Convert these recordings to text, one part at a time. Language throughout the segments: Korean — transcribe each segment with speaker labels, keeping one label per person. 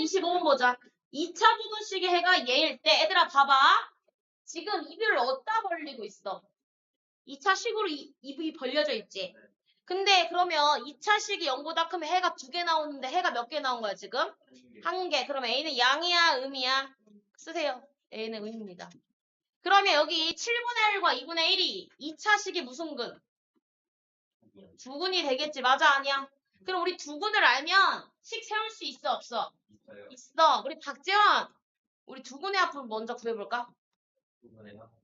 Speaker 1: 325번 보자. 2차 부등식의 해가 얘일 때 애들아 봐봐. 지금 입을 어디다 벌리고 있어? 2차 식으로 입이 벌려져 있지. 근데 그러면 2차 식이 0보다 크면 해가 2개 나오는데 해가 몇 개 나온 거야 지금? 1개. 그럼 A는 양이야 음이야? 쓰세요. A는 음입니다. 그러면 여기 7분의 1과 2분의 1이 2차 식이 무슨 근? 두근이 되겠지. 맞아 아니야? 그럼 우리 두근을 알면 식 세울 수 있어 없어? 있어. 우리 박재원. 우리 두근의 합을 먼저 구해볼까?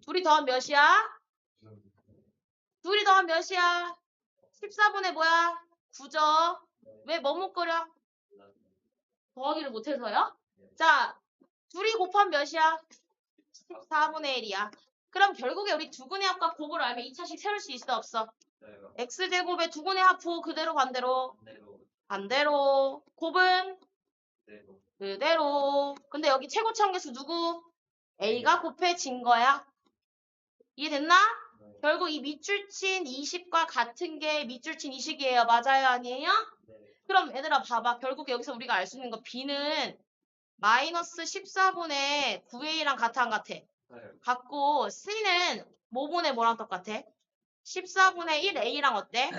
Speaker 1: 둘이 더하면 몇이야? 둘이 더하면 몇이야? 14분의 뭐야? 9죠. 왜 머뭇거려? 더하기를 못해서요? 자, 둘이 곱하면 몇이야? 14분의 1이야. 그럼 결국에 우리 두근의 합과 곱을 알면 2차식 세울 수 있어 없어? x제곱의 두근의 합후 그대로 반대로? 반대로. 곱은? 그대로. 근데 여기 최고치 한계수 누구? A가 곱해진 거야. 이해됐나? 결국 이 밑줄친 20과 같은 게 밑줄친 20이에요. 맞아요? 아니에요? 그럼 얘들아 봐봐. 결국 여기서 우리가 알 수 있는 거 B는 마이너스 14분의 9A랑 같아 안 같아? 같고 C는 뭐분의 뭐랑 똑같아? 14분의 1A랑 어때?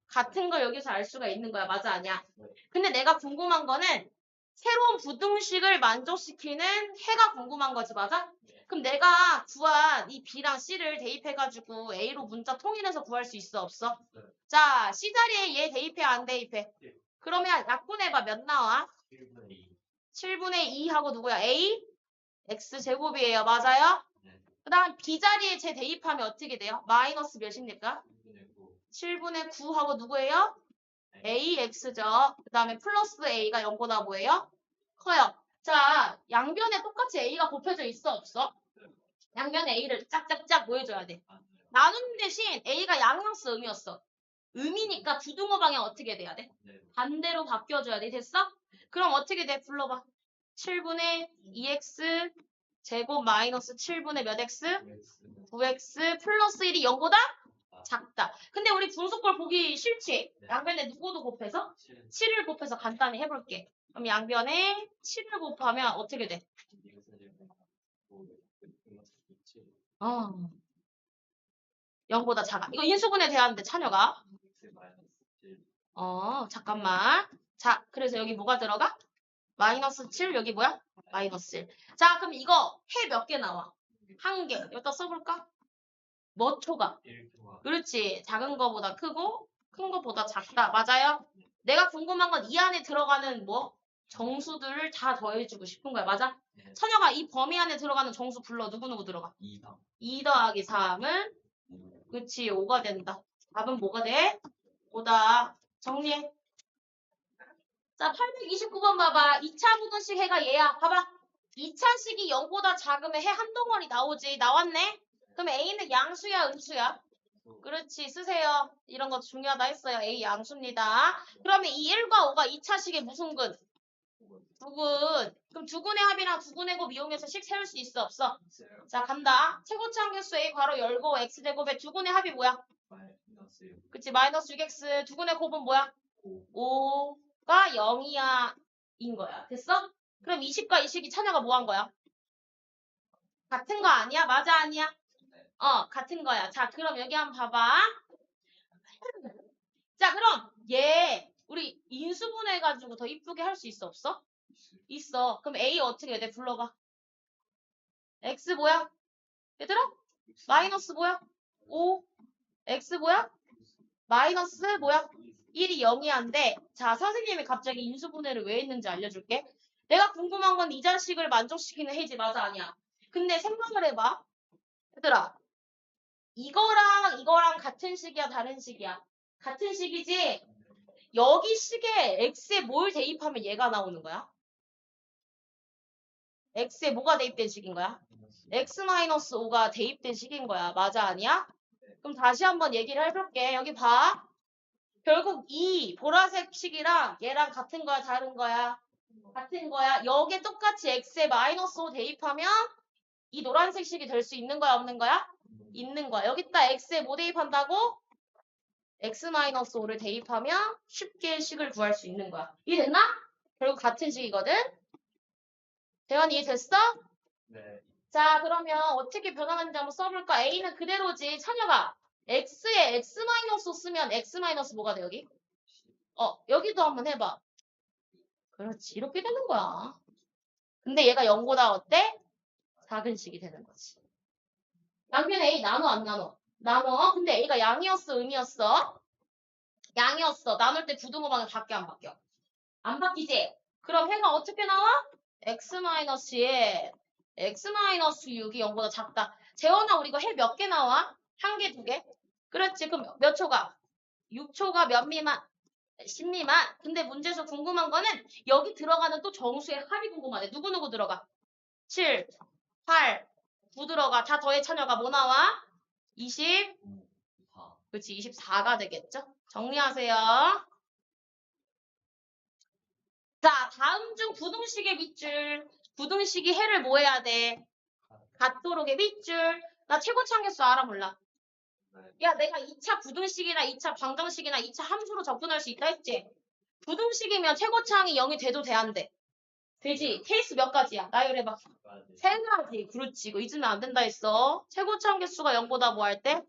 Speaker 1: 같은 걸 여기서 알 수가 있는 거야. 맞아 아니야? 근데 내가 궁금한 거는 새로운 부등식을 만족시키는 해가 궁금한 거지. 맞아? 그럼 내가 구한 이 B랑 C를 대입해가지고 A로 문자 통일해서 구할 수 있어 없어? 자, C자리에 얘 대입해 안 대입해? 그러면 약분해봐. 몇 나와? 7분의 2 하고 누구야? A? X제곱이에요. 맞아요? 그 다음 B자리에 제 대입하면 어떻게 돼요? 마이너스 몇입니까? 7분의 9 하고 누구예요? AX죠. 그 다음에 플러스 A가 0보다 뭐예요? 커요. 자, 양변에 똑같이 A가 곱해져 있어 없어? 양변에 A를 짝짝짝 보여줘야 돼. 나누는 대신 A가 양이었어 음이었어? 음이니까 부등호 방향 어떻게 돼야 돼? 반대로 바뀌어줘야 돼. 됐어? 그럼 어떻게 돼? 불러봐. 7분의 2x 제곱 마이너스 7분의 몇 x? 9x 플러스 1이 0보다 작다. 근데 우리 분수꼴 보기 싫지? 양변에 누구도 곱해서? 7을 곱해서 간단히 해볼게. 그럼 양변에 7을 곱하면 어떻게 돼? 0보다 작아. 이거 인수분해 대하는데 차녀가. 잠깐만. 자, 그래서 여기 뭐가 들어가? 마이너스 7, 여기 뭐야? 마이너스 1. 자, 그럼 이거 해 몇 개 나와? 1개. 여기다 써볼까? 뭐 초가? 그렇지. 작은 거보다 크고 큰 거보다 작다. 맞아요? 내가 궁금한 건 이 안에 들어가는 뭐? 정수들을 다 더해주고 싶은 거야. 맞아? 선영아, 이 범위 안에 들어가는 정수 불러. 누구누구 들어가? 2 더하기 3은? 그치, 5가 된다. 답은 뭐가 돼? 5다. 정리해. 자, 829번 봐봐. 2차 부등식 해가 얘야. 봐봐. 2차식이 0보다 작으면 해 한 덩어리 나오지. 나왔네? 그럼 A는 양수야, 음수야? 그렇지, 쓰세요. 이런 거 중요하다 했어요. A 양수입니다. 그러면 이 1과 5가 2차식의 무슨 근? 두근. 그럼 두근의 합이랑 두근의 곱 이용해서 식 세울 수 있어, 없어? 자, 간다. 최고치 한계수 A 괄호 열고 X제곱의 두근의 합이 뭐야? 그치, 마이너스 6X. 두근의 곱은 뭐야? 5가 0이야. 인 거야. 됐어? 그럼 20과 20이 차녀가 뭐 한 거야? 같은 거 아니야? 맞아 아니야? 같은 거야. 자, 그럼 여기 한번 봐봐. 자, 그럼 얘 우리 인수분해해가지고 더 이쁘게 할 수 있어 없어? 있어. 그럼 A 어떻게 해야 돼? 불러봐. X 뭐야? 얘들아? 마이너스 뭐야? 5. X 뭐야? 마이너스 뭐야? 1이 0이 한데 자, 선생님이 갑자기 인수분해를 왜 했는지 알려줄게. 내가 궁금한 건 이 자식을 만족시키는 해지. 맞아 아니야? 근데 생각을 해봐. 얘들아. 이거랑 같은 식이야 다른 식이야? 같은 식이지? 여기 식에 x에 뭘 대입하면 얘가 나오는 거야? x에 뭐가 대입된 식인 거야? x-5가 대입된 식인 거야. 맞아 아니야? 그럼 다시 한번 얘기를 해볼게. 여기 봐. 결국 이 보라색 식이랑 얘랑 같은 거야 다른 거야? 같은 거야. 여기에 똑같이 x에 -5 대입하면 이 노란색 식이 될 수 있는 거야 없는 거야? 있는 거야. 여기다 x에 뭐 대입한다고? x-5를 대입하면 쉽게 식을 구할 수 있는 거야. 이해됐나? 결국 같은 식이거든? 대환이 이해됐어?
Speaker 2: 네.
Speaker 1: 자, 그러면 어떻게 변화하는지 한번 써볼까? A는 그대로지. 찬혁아, X에 X 마이너스 쓰면 X 마이너스 뭐가 돼, 여기? 여기도 한번 해봐. 그렇지. 이렇게 되는 거야. 근데 얘가 0보다 어때? 작은 식이 되는 거지. 양변 A 나눠, 안 나눠? 나눠. 근데 A가 양이었어, 음이었어? 양이었어. 나눌 때 부등호 방향 밖에 안 바뀌어. 안 바뀌지? 그럼 해가 어떻게 나와? X-에 X-6이 0보다 작다. 재원아, 우리 이거 해 몇 개 나와? 한 개, 두 개? 그렇지. 그럼 몇 초가? 6초가 몇 미만? 10 미만. 근데 문제에서 궁금한 거는 여기 들어가는 또 정수의 합이 궁금하네. 누구누구 들어가? 7, 8, 9 들어가. 다 더해 찬여가 뭐 나와? 20.
Speaker 2: 4.
Speaker 1: 그렇지. 24가 되겠죠? 정리하세요. 자, 다음 중 부등식의 밑줄. 부등식이 해를 뭐 해야 돼? 같도록의 밑줄. 나 최고차함수 알아 몰라?
Speaker 2: 네.
Speaker 1: 야, 내가 2차 부등식이나 2차 방정식이나 2차 함수로 접근할 수 있다 했지? 부등식이면 최고차항이 0이 돼도 돼, 안 돼? 되지? 케이스 몇 가지야? 나열해봐. 세 가지. 그렇지. 이거 잊으면 안 된다 했어. 최고차항 개수가 0보다 뭐 할 때?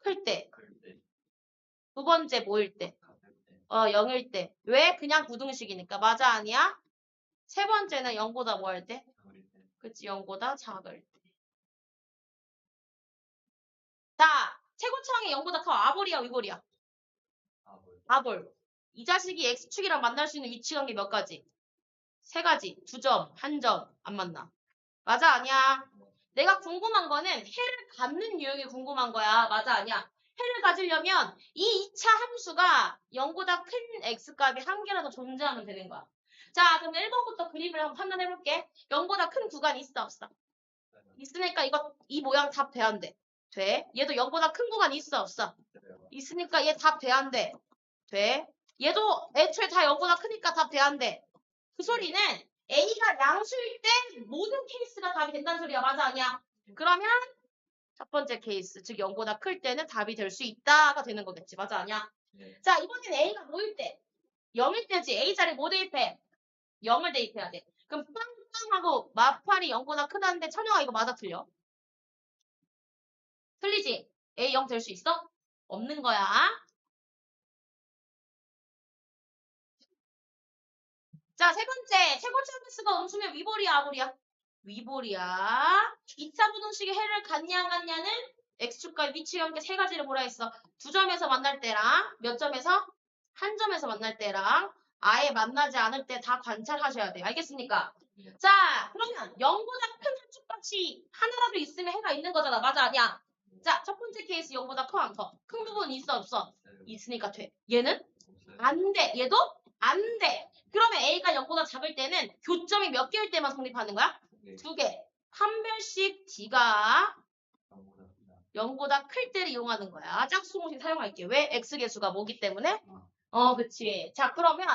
Speaker 1: 클 때. 두 번째 뭐일 때? 0일 때. 왜? 그냥 부등식이니까. 맞아, 아니야? 세 번째는 0보다 뭐 할 때? 그치, 0보다 작을 때. 자, 최고차항이 0보다 커. 아볼이야, 위볼이야? 아볼. 이 자식이 X축이랑 만날 수 있는 위치 관계 몇 가지? 세 가지. 2점, 1점 안 만나. 맞아, 아니야? 내가 궁금한 거는 해를 갖는 유형이 궁금한 거야. 맞아, 아니야? 해를 가지려면 이 2차 함수가 0보다 큰 x값이 한 개라도 존재하면 되는 거야. 자, 그럼 1번부터 그림을 한번 판단해볼게. 0보다 큰 구간이 있어, 없어? 있으니까 이 모양 답 돼, 안 돼? 돼. 얘도 0보다 큰 구간이 있어, 없어? 있으니까 얘 답 돼, 안 돼? 돼. 얘도 애초에 다 0보다 크니까 답 돼, 안 돼? 그 소리는 A가 양수일 때 모든 케이스가 답이 된다는 소리야. 맞아, 아니야? 그러면 첫 번째 케이스, 즉 0보다 클 때는 답이 될 수 있다가 되는 거겠지. 맞아, 아니야?
Speaker 2: 네.
Speaker 1: 자, 이번엔 A가 뭐일 때? 0일 때지. A 자리에 뭐 대입해? 0을 대입해야 돼. 그럼 빵빵하고 마팔이 0보다 크다는데 천영아 이거 맞아, 틀려? 틀리지? A 0 될 수 있어? 없는 거야. 자, 세 번째. 최고차 개수가 음수면 위볼이야, 아볼이야? 위볼이야. 2차 부등식의 해를 갖냐 안 갖냐는 x축과 위치 관계 세 가지를 뭐라 했어? 2점에서 만날 때랑 몇 점에서? 1점에서 만날 때랑 아예 만나지 않을 때 다 관찰하셔야 돼요. 알겠습니까?
Speaker 2: 네.
Speaker 1: 자, 그러면 0보다 큰 한축값이 하나라도 있으면 해가 있는 거잖아. 맞아, 아니야? 자, 첫 번째 케이스 0보다 커, 안 커? 큰 부분 있어, 없어? 있으니까 돼. 얘는? 안 돼. 얘도? 안 돼. 그러면 A가 0보다 작을 때는 교점이 몇 개일 때만 성립하는 거야?
Speaker 2: 네.
Speaker 1: 2개. 판별식 D가 0보다 클 때를 이용하는 거야. 짝수공식 사용할게. 왜? X개수가 뭐기 때문에? 그치. 자, 그러면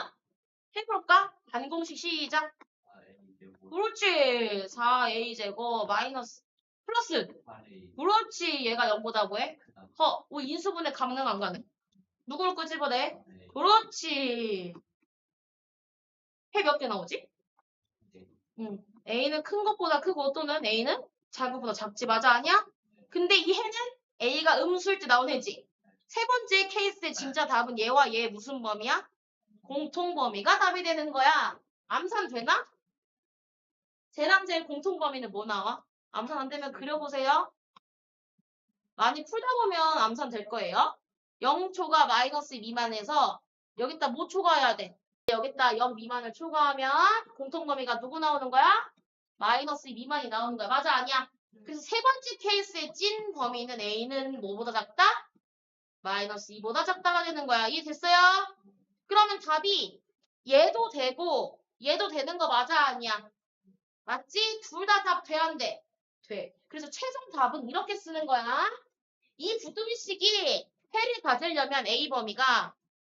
Speaker 1: 해볼까? 반공식 시작. 그렇지. 4A제곱 마이너스 플러스. 그렇지. 얘가 0보다 뭐해? 인수분해 가능 안 가능? 누구를 끄집어내? 그렇지. 해 몇 개 나오지? A는 큰 것보다 크고 또는 A는 작은 것보다 작지. 맞아, 아니야? 근데 이 해는 A가 음수일 때 나온 해지. 세 번째 케이스의 진짜 답은 얘와 얘 무슨 범위야? 공통범위가 답이 되는 거야. 암산 되나? 쟤랑 쟤 공통범위는 뭐 나와? 암산 안 되면 그려보세요. 많이 풀다 보면 암산 될 거예요. 0초가 마이너스 미만해서 여기다 뭐 초과해야 돼? 여기다 0 미만을 초과하면 공통범위가 누구 나오는 거야? 마이너스 미만이 나오는 거야. 맞아, 아니야? 그래서 세 번째 케이스의 찐 범위는 A는 뭐보다 작다? 마이너스 2보다 작다가 되는 거야. 이해됐어요? 그러면 답이 얘도 되고 얘도 되는 거 맞아, 아니야? 맞지? 둘 다 답 돼, 안 돼? 돼. 그래서 최종 답은 이렇게 쓰는 거야. 이 부등식이 해를 가지려면 A 범위가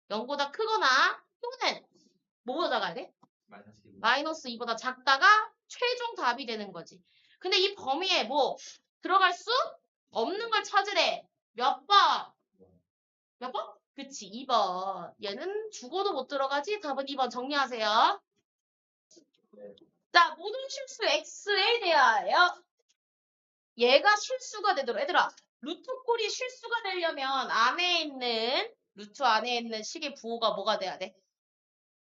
Speaker 1: 0보다 크거나 또는 뭐보다 작아야 돼? 마이너스 2보다 작다가 최종 답이 되는 거지. 근데 이 범위에 뭐 들어갈 수 없는 걸 찾으래. 몇 번? 몇 번? 그치, 2번. 얘는 죽어도 못 들어가지? 답은 2번 정리하세요. 자, 모든 실수 x에 대하여 얘가 실수가 되도록 얘들아 루트 꼴이 실수가 되려면 루트 안에 있는 식의 부호가 뭐가 돼야 돼?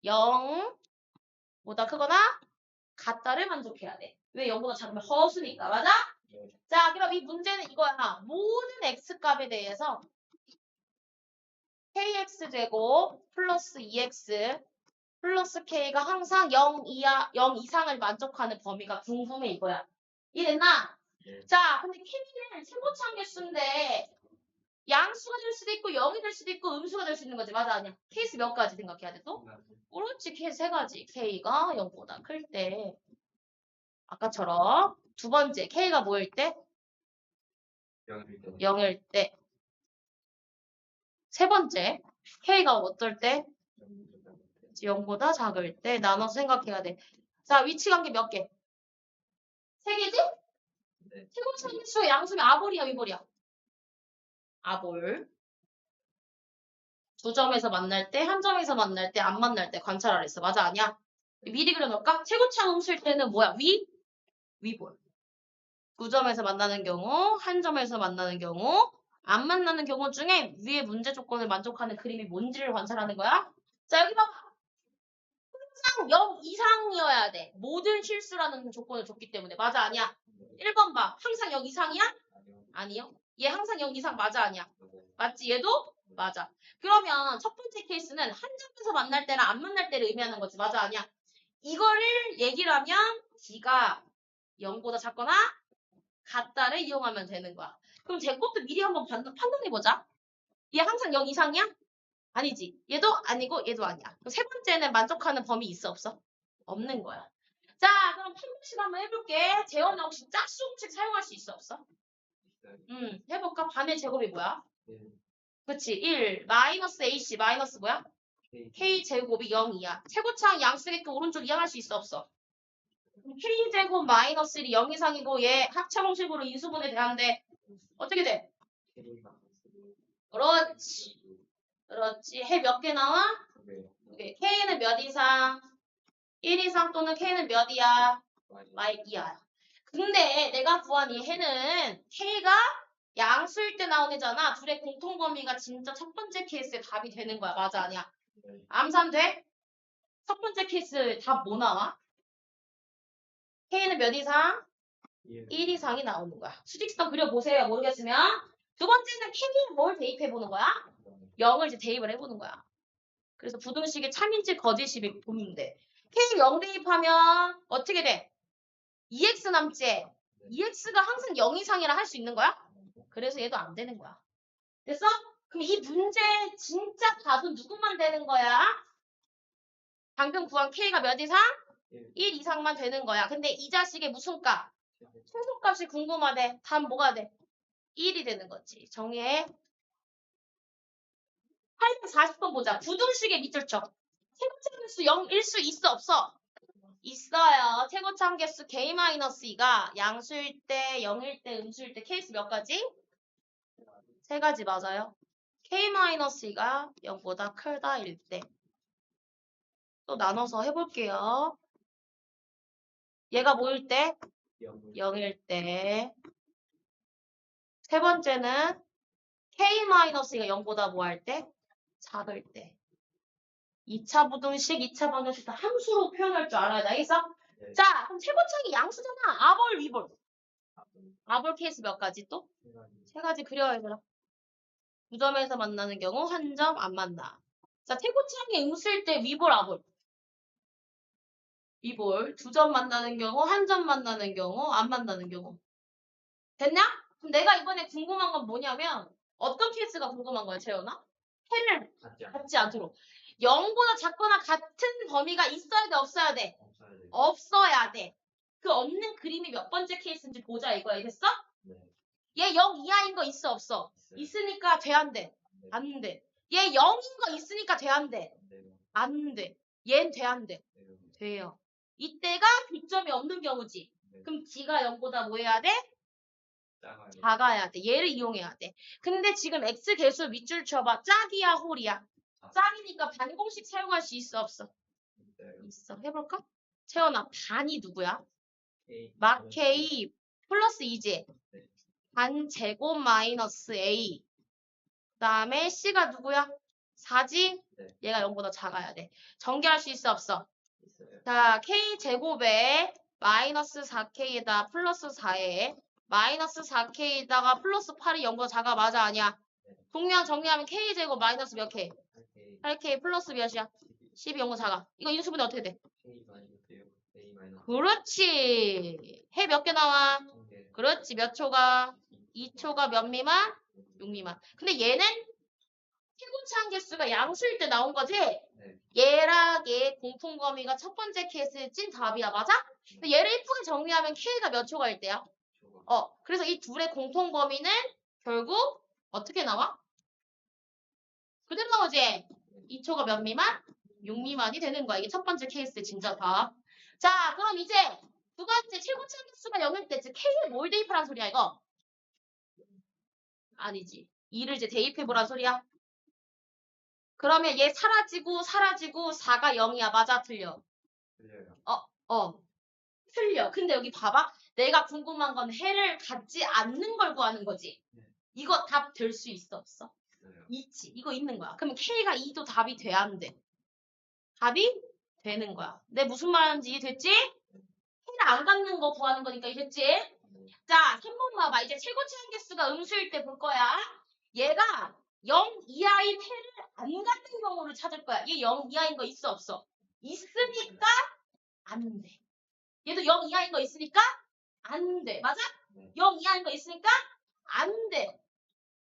Speaker 1: 0보다 크거나 같다를 만족해야 돼. 왜 0보다 작으면 허수니까. 맞아?
Speaker 2: 네.
Speaker 1: 자, 그럼 이 문제는 이거야. 모든 x값에 대해서 kx제곱 플러스 2x 플러스 k가 항상 0 이상을 만족하는 범위가 궁금해 이거야. 이해됐나?
Speaker 2: 네.
Speaker 1: 자, 근데 k는 최고차 개수인데 양수가 될 수도 있고 0이 될 수도 있고 음수가 될 수 있는 거지. 맞아 아니야? 케이스 몇 가지 생각해야 돼 또? 그렇지. 케이스 세 가지. k가 0보다 클 때 아까처럼 두 번째 k가 뭐일 때? 0일 때. 세 번째 k가 어떨 때? 0보다 작을 때 나눠서 생각해야 돼. 자, 위치 관계 몇 개? 세 개지?
Speaker 2: 네.
Speaker 1: 최고차 개수 양수면 아볼이야 위볼이야? 아볼. 두 점에서 만날 때, 한 점에서 만날 때, 안 만날 때 관찰하라 했어. 맞아 아니야? 미리 그려놓을까? 최고차 음수일 때는 뭐야? 위볼. 두 점에서 만나는 경우, 한 점에서 만나는 경우, 안 만나는 경우 중에 위의 문제 조건을 만족하는 그림이 뭔지를 관찰하는 거야. 자, 여기 봐봐. 항상 0 이상이어야 돼. 모든 실수라는 조건을 줬기 때문에. 맞아 아니야? 1번 봐. 항상 0 이상이야? 아니요. 얘 항상 0 이상 맞아 아니야? 맞지? 얘도? 맞아. 그러면 첫 번째 케이스는 한 점에서 만날 때랑 안 만날 때를 의미하는 거지. 맞아 아니야? 이거를 얘기를 하면 D가 0보다 작거나 같다를 이용하면 되는 거야. 그럼 제 것도 미리 한번 판단해보자. 얘 항상 0 이상이야? 아니지. 얘도 아니고 얘도 아니야. 그럼 세 번째는 만족하는 범위 있어 없어? 없는 거야. 자, 그럼 판별식 한번 해볼게. 재원아 혹시 짝수공식 사용할 수 있어 없어? 해볼까? 반의 제곱이 뭐야? 그치, 1 마이너스 AC 마이너스 뭐야? K제곱이 0이야. 최고차항 양수겠고 오른쪽 이항할 수 있어 없어? K제곱 마이너스 1이 0 이상이고 얘 합차공식으로 인수분해 대한데 어떻게 돼? 그렇지. 그렇지. 해 몇 개 나와? 네. K는 몇 이상? 1 이상 또는 K는 몇이야? 이야. 근데 내가 구한 이 해는 K가 양수일 때 나온 애잖아. 둘의 공통 범위가 진짜 첫 번째 케이스의 답이 되는 거야. 맞아 아니야? 암산 돼? 첫 번째 케이스 답 뭐 나와? K는 몇 이상? 1 이상이 나오는 거야. 수직선 그려보세요. 모르겠으면. 두 번째는 K에 뭘 대입해보는 거야? 0을 이제 대입을 해보는 거야. 그래서 부등식의 참인지 거짓이 보면 돼. K 0 대입하면 어떻게 돼? 2x 남지? 2x가 항상 0 이상이라 할 수 있는 거야? 그래서 얘도 안 되는 거야. 됐어? 그럼 이 문제 진짜 답은 누구만 되는 거야? 방금 구한 K가 몇 이상? 1 이상만 되는 거야. 근데 이 자식의 무슨 값? 최소값이 궁금하대. 답 뭐가 돼? 1이 되는 거지. 정해. 840번 보자. 부등식의 밑줄쳐. 최고차함수 0일 수 있어 없어? 있어요. 최고차함 개수 K-2가 양수일 때, 0일 때, 음수일 때 케이스 몇 가지? 세 가지 맞아요. K-2가 0보다 크다일 때. 또 나눠서 해볼게요. 얘가 뭐일 때? 0일 때. 세 번째는 K-2가 0보다 뭐 할 때? 작을 때. 2차 부등식, 2차 방정식 다 함수로 표현할 줄 알아야 돼. 알겠어?
Speaker 2: 네.
Speaker 1: 자, 그럼 최고창이 양수잖아. 아볼, 위볼. 아볼 케이스 몇 가지 또? 세 가지 그려야 얘들아. 두 점에서 만나는 경우 한 점 안 만나. 자, 최고창이 음수일 때 위볼, 아볼. 위볼. 두 점 만나는 경우, 한 점 만나는 경우, 안 만나는 경우. 됐냐? 그럼 내가 이번에 궁금한 건 뭐냐면 어떤 케이스가 궁금한 거야, 재현아? 해를 갖지 않도록. 0보다 작거나 같은 범위가 있어야 돼, 없어야 돼? 없어야 돼. 그 없는 그림이 몇 번째 케이스인지 보자 이거야. 됐어?
Speaker 2: 네.
Speaker 1: 얘 0 이하인 거 있어, 없어? 있으니까 돼, 안 돼? 안 돼. 얘 0인 거 있으니까 돼, 안 돼? 안 돼. 얘는 돼, 안 돼? 돼요. 이때가 교점이 없는 경우지. 그럼 D가 0보다 뭐 해야 돼? 작아야 돼. 얘를 이용해야 돼. 근데 지금 X 개수 밑줄 쳐봐. 짝이야, 홀이야? 짝이니까 반공식 사용할 수 있어, 없어? 있어. 해볼까? 채원아, 반이 누구야?
Speaker 2: A.
Speaker 1: 막 K 플러스 2지.
Speaker 2: 네.
Speaker 1: 반 제곱 마이너스 A. 그 다음에 C가 누구야? 4지?
Speaker 2: 네.
Speaker 1: 얘가 0보다 작아야 돼. 전개할 수 있어, 없어?
Speaker 2: 있어요.
Speaker 1: 자, K 제곱에 마이너스 4K에다 플러스 4에 마이너스 4K에다가 플러스 8이 0보다 작아. 맞아, 아니야?
Speaker 2: 네.
Speaker 1: 동량 정리하면 K 제곱 마이너스 몇 K?
Speaker 2: A.
Speaker 1: 8K 플러스 몇이야? 12 0보다 작아. 이거 인수분해 어떻게 돼?
Speaker 2: A 마이너스 A 마이너스
Speaker 1: 그렇지. 해 몇 개 나와?
Speaker 2: 1개.
Speaker 1: 그렇지. 몇 초가? 2초가 몇 미만? 6 미만. 근데 얘는 최고차항 개수가 양수일 때 나온 거지?
Speaker 2: 네.
Speaker 1: 얘랑 얘 공통 범위가 첫 번째 케이스의 찐 답이야. 맞아? 근데 얘를 이쁘게 정리하면 K가 몇 초가일 때야?
Speaker 2: 저거.
Speaker 1: 그래서 이 둘의 공통 범위는 결국 어떻게 나와? 그대로 나오지? 2초가 몇 미만? 6 미만이 되는 거야. 이게 첫 번째 케이스의 진짜 답. 자, 그럼 이제 두 번째 최고차항 개수가 0일 때 K에 뭘 대입하란 소리야, 이거? 아니지. 2를 이제 대입해보란 소리야. 그러면 얘 사라지고 4가 0이야. 맞아, 틀려?
Speaker 2: 틀려요.
Speaker 1: 틀려. 근데 여기 봐봐. 내가 궁금한 건 해를 갖지 않는 걸 구하는 거지.
Speaker 2: 네.
Speaker 1: 이거 답 될 수 있어, 없어?
Speaker 2: 있어요.
Speaker 1: 있지. 이거 있는 거야. 그러면 K가 2도 답이 돼야 안 돼? 답이 되는 거야. 내 무슨 말하는지 이해됐지? 해를 안 갖는 거 구하는 거니까 이해됐지?
Speaker 2: 네.
Speaker 1: 자, 3번 봐봐. 이제 최고차항 개수가 음수일 때 볼 거야. 얘가 0 이하인 해를 안 갖는 경우를 찾을 거야. 얘 0 이하인 거 있어, 없어? 있으니까 안 돼. 얘도 0 이하인 거 있으니까 안 돼. 맞아?
Speaker 2: 네.
Speaker 1: 0 이하인 거 있으니까 안 돼.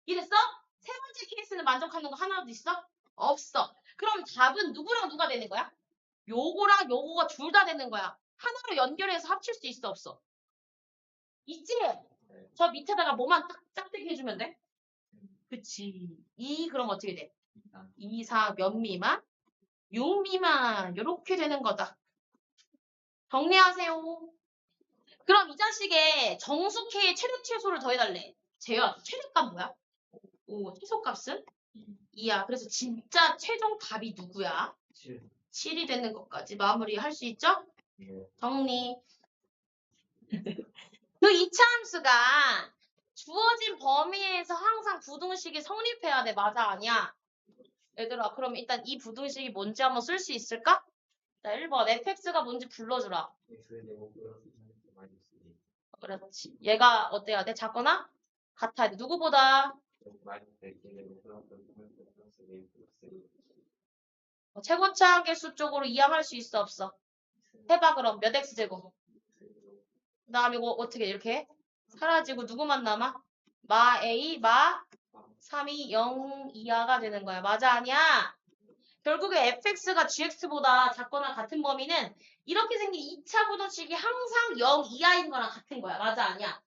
Speaker 1: 이랬어? 세 번째 케이스는 만족하는 거 하나도 있어? 없어. 그럼 답은 누구랑 누가 되는 거야? 요거랑 요거가 둘 다 되는 거야. 하나로 연결해서 합칠 수 있어, 없어? 있지?
Speaker 2: 네.
Speaker 1: 저 밑에다가 뭐만 딱 짝대기 해주면 돼? 그치. 2 그럼 어떻게 돼? 2, 4 몇 미만? 6 미만. 요렇게 되는 거다. 정리하세요. 그럼 이 자식의 정수 K의 최대 최소를 더해달래. 재현, 최대값 뭐야? 오, 최소값은? 2야. 그래서 진짜 최종 답이 누구야?
Speaker 2: 7.
Speaker 1: 7이 되는 것까지 마무리할 수 있죠?
Speaker 2: 네.
Speaker 1: 정리. 그 이차함수가 주어진 범위에서 항상 부등식이 성립해야 돼. 맞아, 아니야? 얘들아, 그럼 일단 이 부등식이 뭔지 한번 쓸 수 있을까? 자, 1번 fx가 뭔지 불러주라.
Speaker 2: X의 제곱 플러스 3x 마이너스 2.
Speaker 1: 그렇지. 얘가 어때야 돼? 작거나 같아야 돼. 누구보다?
Speaker 2: 마이너스 X의 제곱 플러스 3x 플러스 4 플러스 2.
Speaker 1: 최고차항 개수 쪽으로 이항할 수 있어, 없어? 해봐, 그럼. 몇 x제곱? 그 다음에 이거 어떻게 이렇게 사라지고 누구만 남아? 마 a, 마 3이 0 이하가 되는 거야. 맞아, 아니야? 결국에 fx가 gx보다 작거나 같은 범위는 이렇게 생긴 2차 부등식이 항상 0 이하인 거랑 같은 거야. 맞아, 아니야?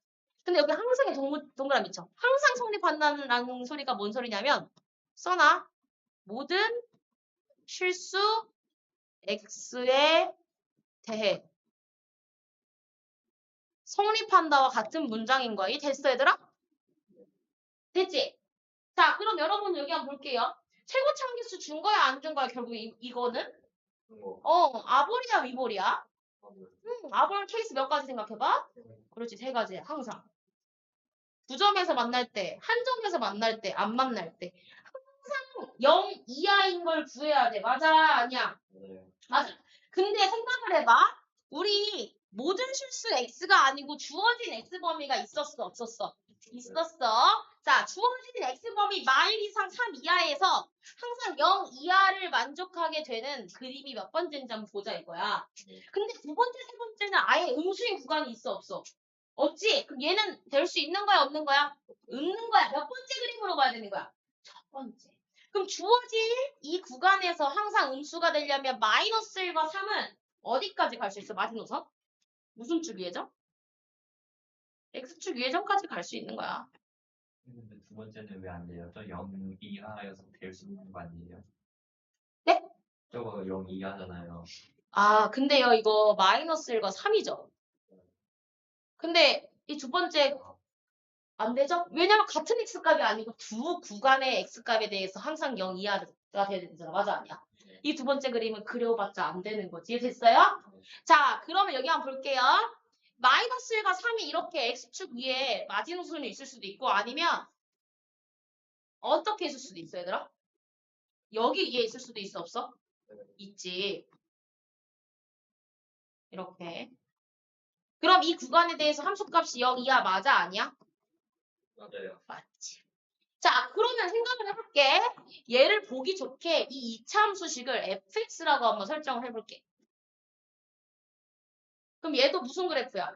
Speaker 1: 근데 여기 항상에 동그라미 쳐. 항상 성립한다는 소리가 뭔 소리냐면 써놔. 모든 실수 x에 대해 성립한다와 같은 문장인 거야. 이 됐어, 얘들아? 됐지? 자, 그럼 여러분 여기 한번 볼게요. 최고차항 개수 준 거야, 안 준 거야? 결국 이거는? 아볼이야, 위볼이야? 아볼 케이스 몇 가지 생각해봐. 그렇지, 3가지. 항상. 9점에서 만날 때, 한 점에서 만날 때, 안 만날 때. 항상 0 이하인 걸 구해야 돼. 맞아, 아니야?
Speaker 2: 네.
Speaker 1: 맞아. 근데 생각을 해봐. 우리 모든 실수 x가 아니고 주어진 x 범위가 있었어, 없었어? 있었어. 자, 주어진 x 범위 마일 이상 3 이하에서 항상 0 이하를 만족하게 되는 그림이 몇 번째인지 한번 보자 이거야. 근데 두 번째, 세 번째는 아예 음수인 구간이 있어, 없어? 없지? 그럼 얘는 될 수 있는 거야, 없는 거야? 없는 거야. 몇 번째 그림으로 봐야 되는 거야? 첫 번째. 그럼 주어진 이 구간에서 항상 음수가 되려면 마이너스 1과 3은 어디까지 갈 수 있어? 마지노선? 무슨 축 위에점? X축 위에점까지 갈 수 있는 거야.
Speaker 2: 근데 두 번째는 왜 안 돼요? 저 0 이하여서 될 수 있는 거 아니에요?
Speaker 1: 네?
Speaker 2: 저거 0 이하잖아요.
Speaker 1: 아, 근데요, 이거 마이너스 1과 3이죠. 근데 이 두 번째 안 되죠? 왜냐면 같은 X값이 아니고 두 구간의 X값에 대해서 항상 0 이하가 돼야 되잖아. 맞아, 아니야? 이 두 번째 그림은 그려봤자 안 되는 거지. 됐어요? 자, 여기 한번 볼게요. 마이너스 1과 3이 이렇게 x축 위에 마지노선이 있을 수도 있고 아니면 어떻게 있을 수도 있어 얘들아? 여기 위에 있을 수도 있어 없어? 있지. 이렇게. 그럼 이 구간에 대해서 함수값이 0 이하 맞아 아니야?
Speaker 2: 맞아요.
Speaker 1: 맞지. 자, 그러면 생각을 해볼게. 얘를 보기 좋게 이 2차 함수식을 fx라고 한번 설정을 해볼게. 그럼 얘도 무슨 그래프야?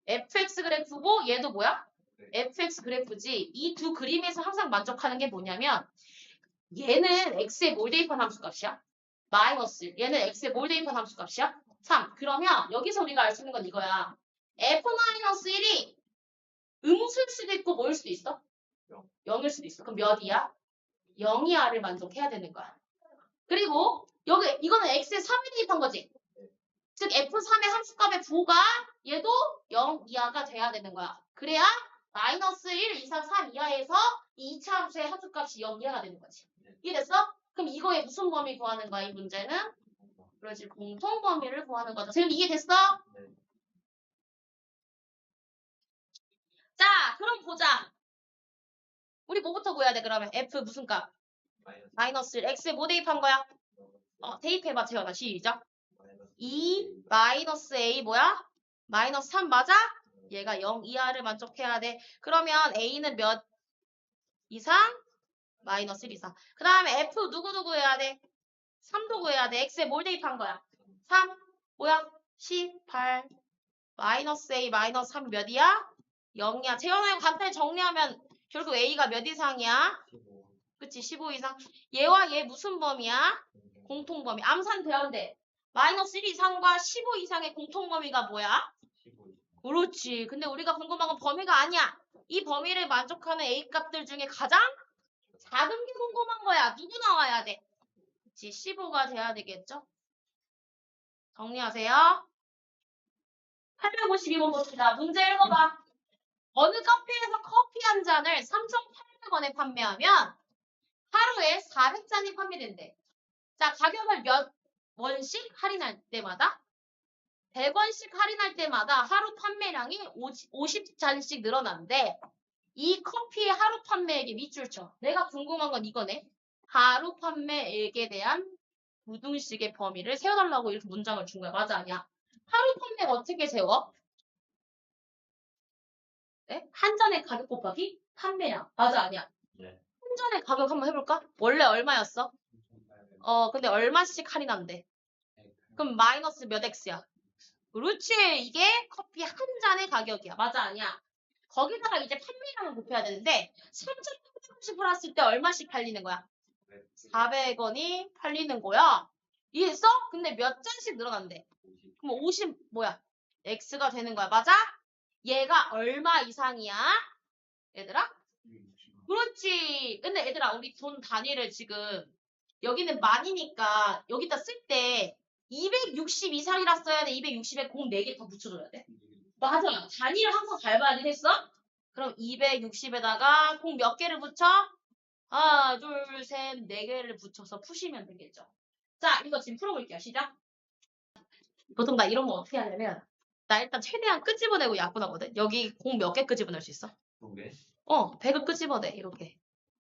Speaker 1: fx 그래프고 얘도 뭐야? fx 그래프지. 이 두 그림에서 항상 만족하는 게 뭐냐면 얘는 x에 뭘 대입한 함수값이야? 마이너스. 얘는 x에 뭘 대입한 함수값이야? 3. 그러면 여기서 우리가 알 수 있는 건 이거야. f-1이 음수일 수도 있고 뭐일 수도 있어? 0일 수도 있어. 그럼 몇 이야? 0 이하를 만족해야 되는 거야. 그리고 여기 이거는 x에 3을 대입한 거지. 즉 f3의 함수값의 부호가 얘도 0 이하가 돼야 되는 거야. 그래야 마이너스 1 이상 3 이하에서 이 2차 함수의 함수값이 0 이하가 되는 거지. 이해됐어? 그럼 이거의 무슨 범위 구하는 거야? 이 문제는? 그렇지. 공통 범위를 구하는 거죠. 지금 이해됐어?
Speaker 2: 네.
Speaker 1: 자, 그럼 보자. 우리 뭐부터 구해야 돼, 그러면? f 무슨 값? 마이너스 1. x에 뭐 대입한 거야? 대입해봐, 재현아. 시작. 2 마이너스 a 뭐야? 마이너스 3 맞아? 얘가 0 이하를 만족해야 돼. 그러면 a는 몇 이상? 마이너스 1 이상. 그 다음에 f 누구 구해야 돼? 3도 구해야 돼. x에 뭘 대입한 거야? 3 뭐야? 18 마이너스 a 마이너스 3 몇이야? 0이야. 재현아 이거 간단히 정리하면 결국 a가 몇 이상이야?
Speaker 2: 15.
Speaker 1: 그치 15 이상. 얘와 얘 무슨 범위야? 공통범위. 암산 되는데 마이너스 1 이상과 15 이상의 공통범위가 뭐야?
Speaker 2: 15.
Speaker 1: 그렇지. 근데 우리가 궁금한 건 범위가 아니야. 이 범위를 만족하는 a 값들 중에 가장 작은 게 궁금한 거야. 누구 나와야 돼? 그치 15가 돼야 되겠죠? 정리하세요. 852번 봅시다. 문제 읽어봐. 어느 카페에서 커피 한 잔을 3,800원에 판매하면 하루에 400잔이 판매된대. 자, 가격을 몇 원씩 할인할 때마다? 100원씩 할인할 때마다 하루 판매량이 50잔씩 늘어난대. 이 커피의 하루 판매액의 밑줄 쳐. 내가 궁금한 건 이거네. 하루 판매액에 대한 부등식의 범위를 세워달라고 이렇게 문장을 준 거야. 맞아, 아니야? 하루 판매액 어떻게 세워? 네? 한 잔의 가격 곱하기 판매량. 맞아, 아니야?
Speaker 2: 네.
Speaker 1: 한 잔의 가격 한번 해볼까? 원래 얼마였어? 근데 얼마씩 할인한대? 그럼 마이너스 몇 x야? 그렇지. 이게 커피 한 잔의 가격이야. 맞아, 아니야? 거기다가 이제 판매량을 곱해야 되는데 3,800원씩 팔았을 때 얼마씩 팔리는 거야? 400원이 팔리는 거야. 이해했어? 근데 몇 잔씩 늘어난대? 그럼 50 뭐야? x가 되는 거야. 맞아? 얘가 얼마 이상이야? 얘들아? 그렇지. 근데 얘들아 우리 돈 단위를 지금 여기는 만이니까 여기다 쓸 때 260 이상이라 써야 돼. 260에 공 4개 더 붙여줘야 돼. 맞아. 단위를 항상 잘 봐야 돼. 됐어? 그럼 260에다가 공 몇 개를 붙여? 하나, 둘, 셋, 4개를 붙여서 푸시면 되겠죠. 자, 이거 지금 풀어볼게요. 시작. 보통 나 이런 거 어떻게 하냐면 나 일단 최대한 끄집어내고 약분하거든. 여기 공 몇 개 끄집어낼 수 있어?
Speaker 2: 2개?
Speaker 1: 100을 끄집어내. 이렇게.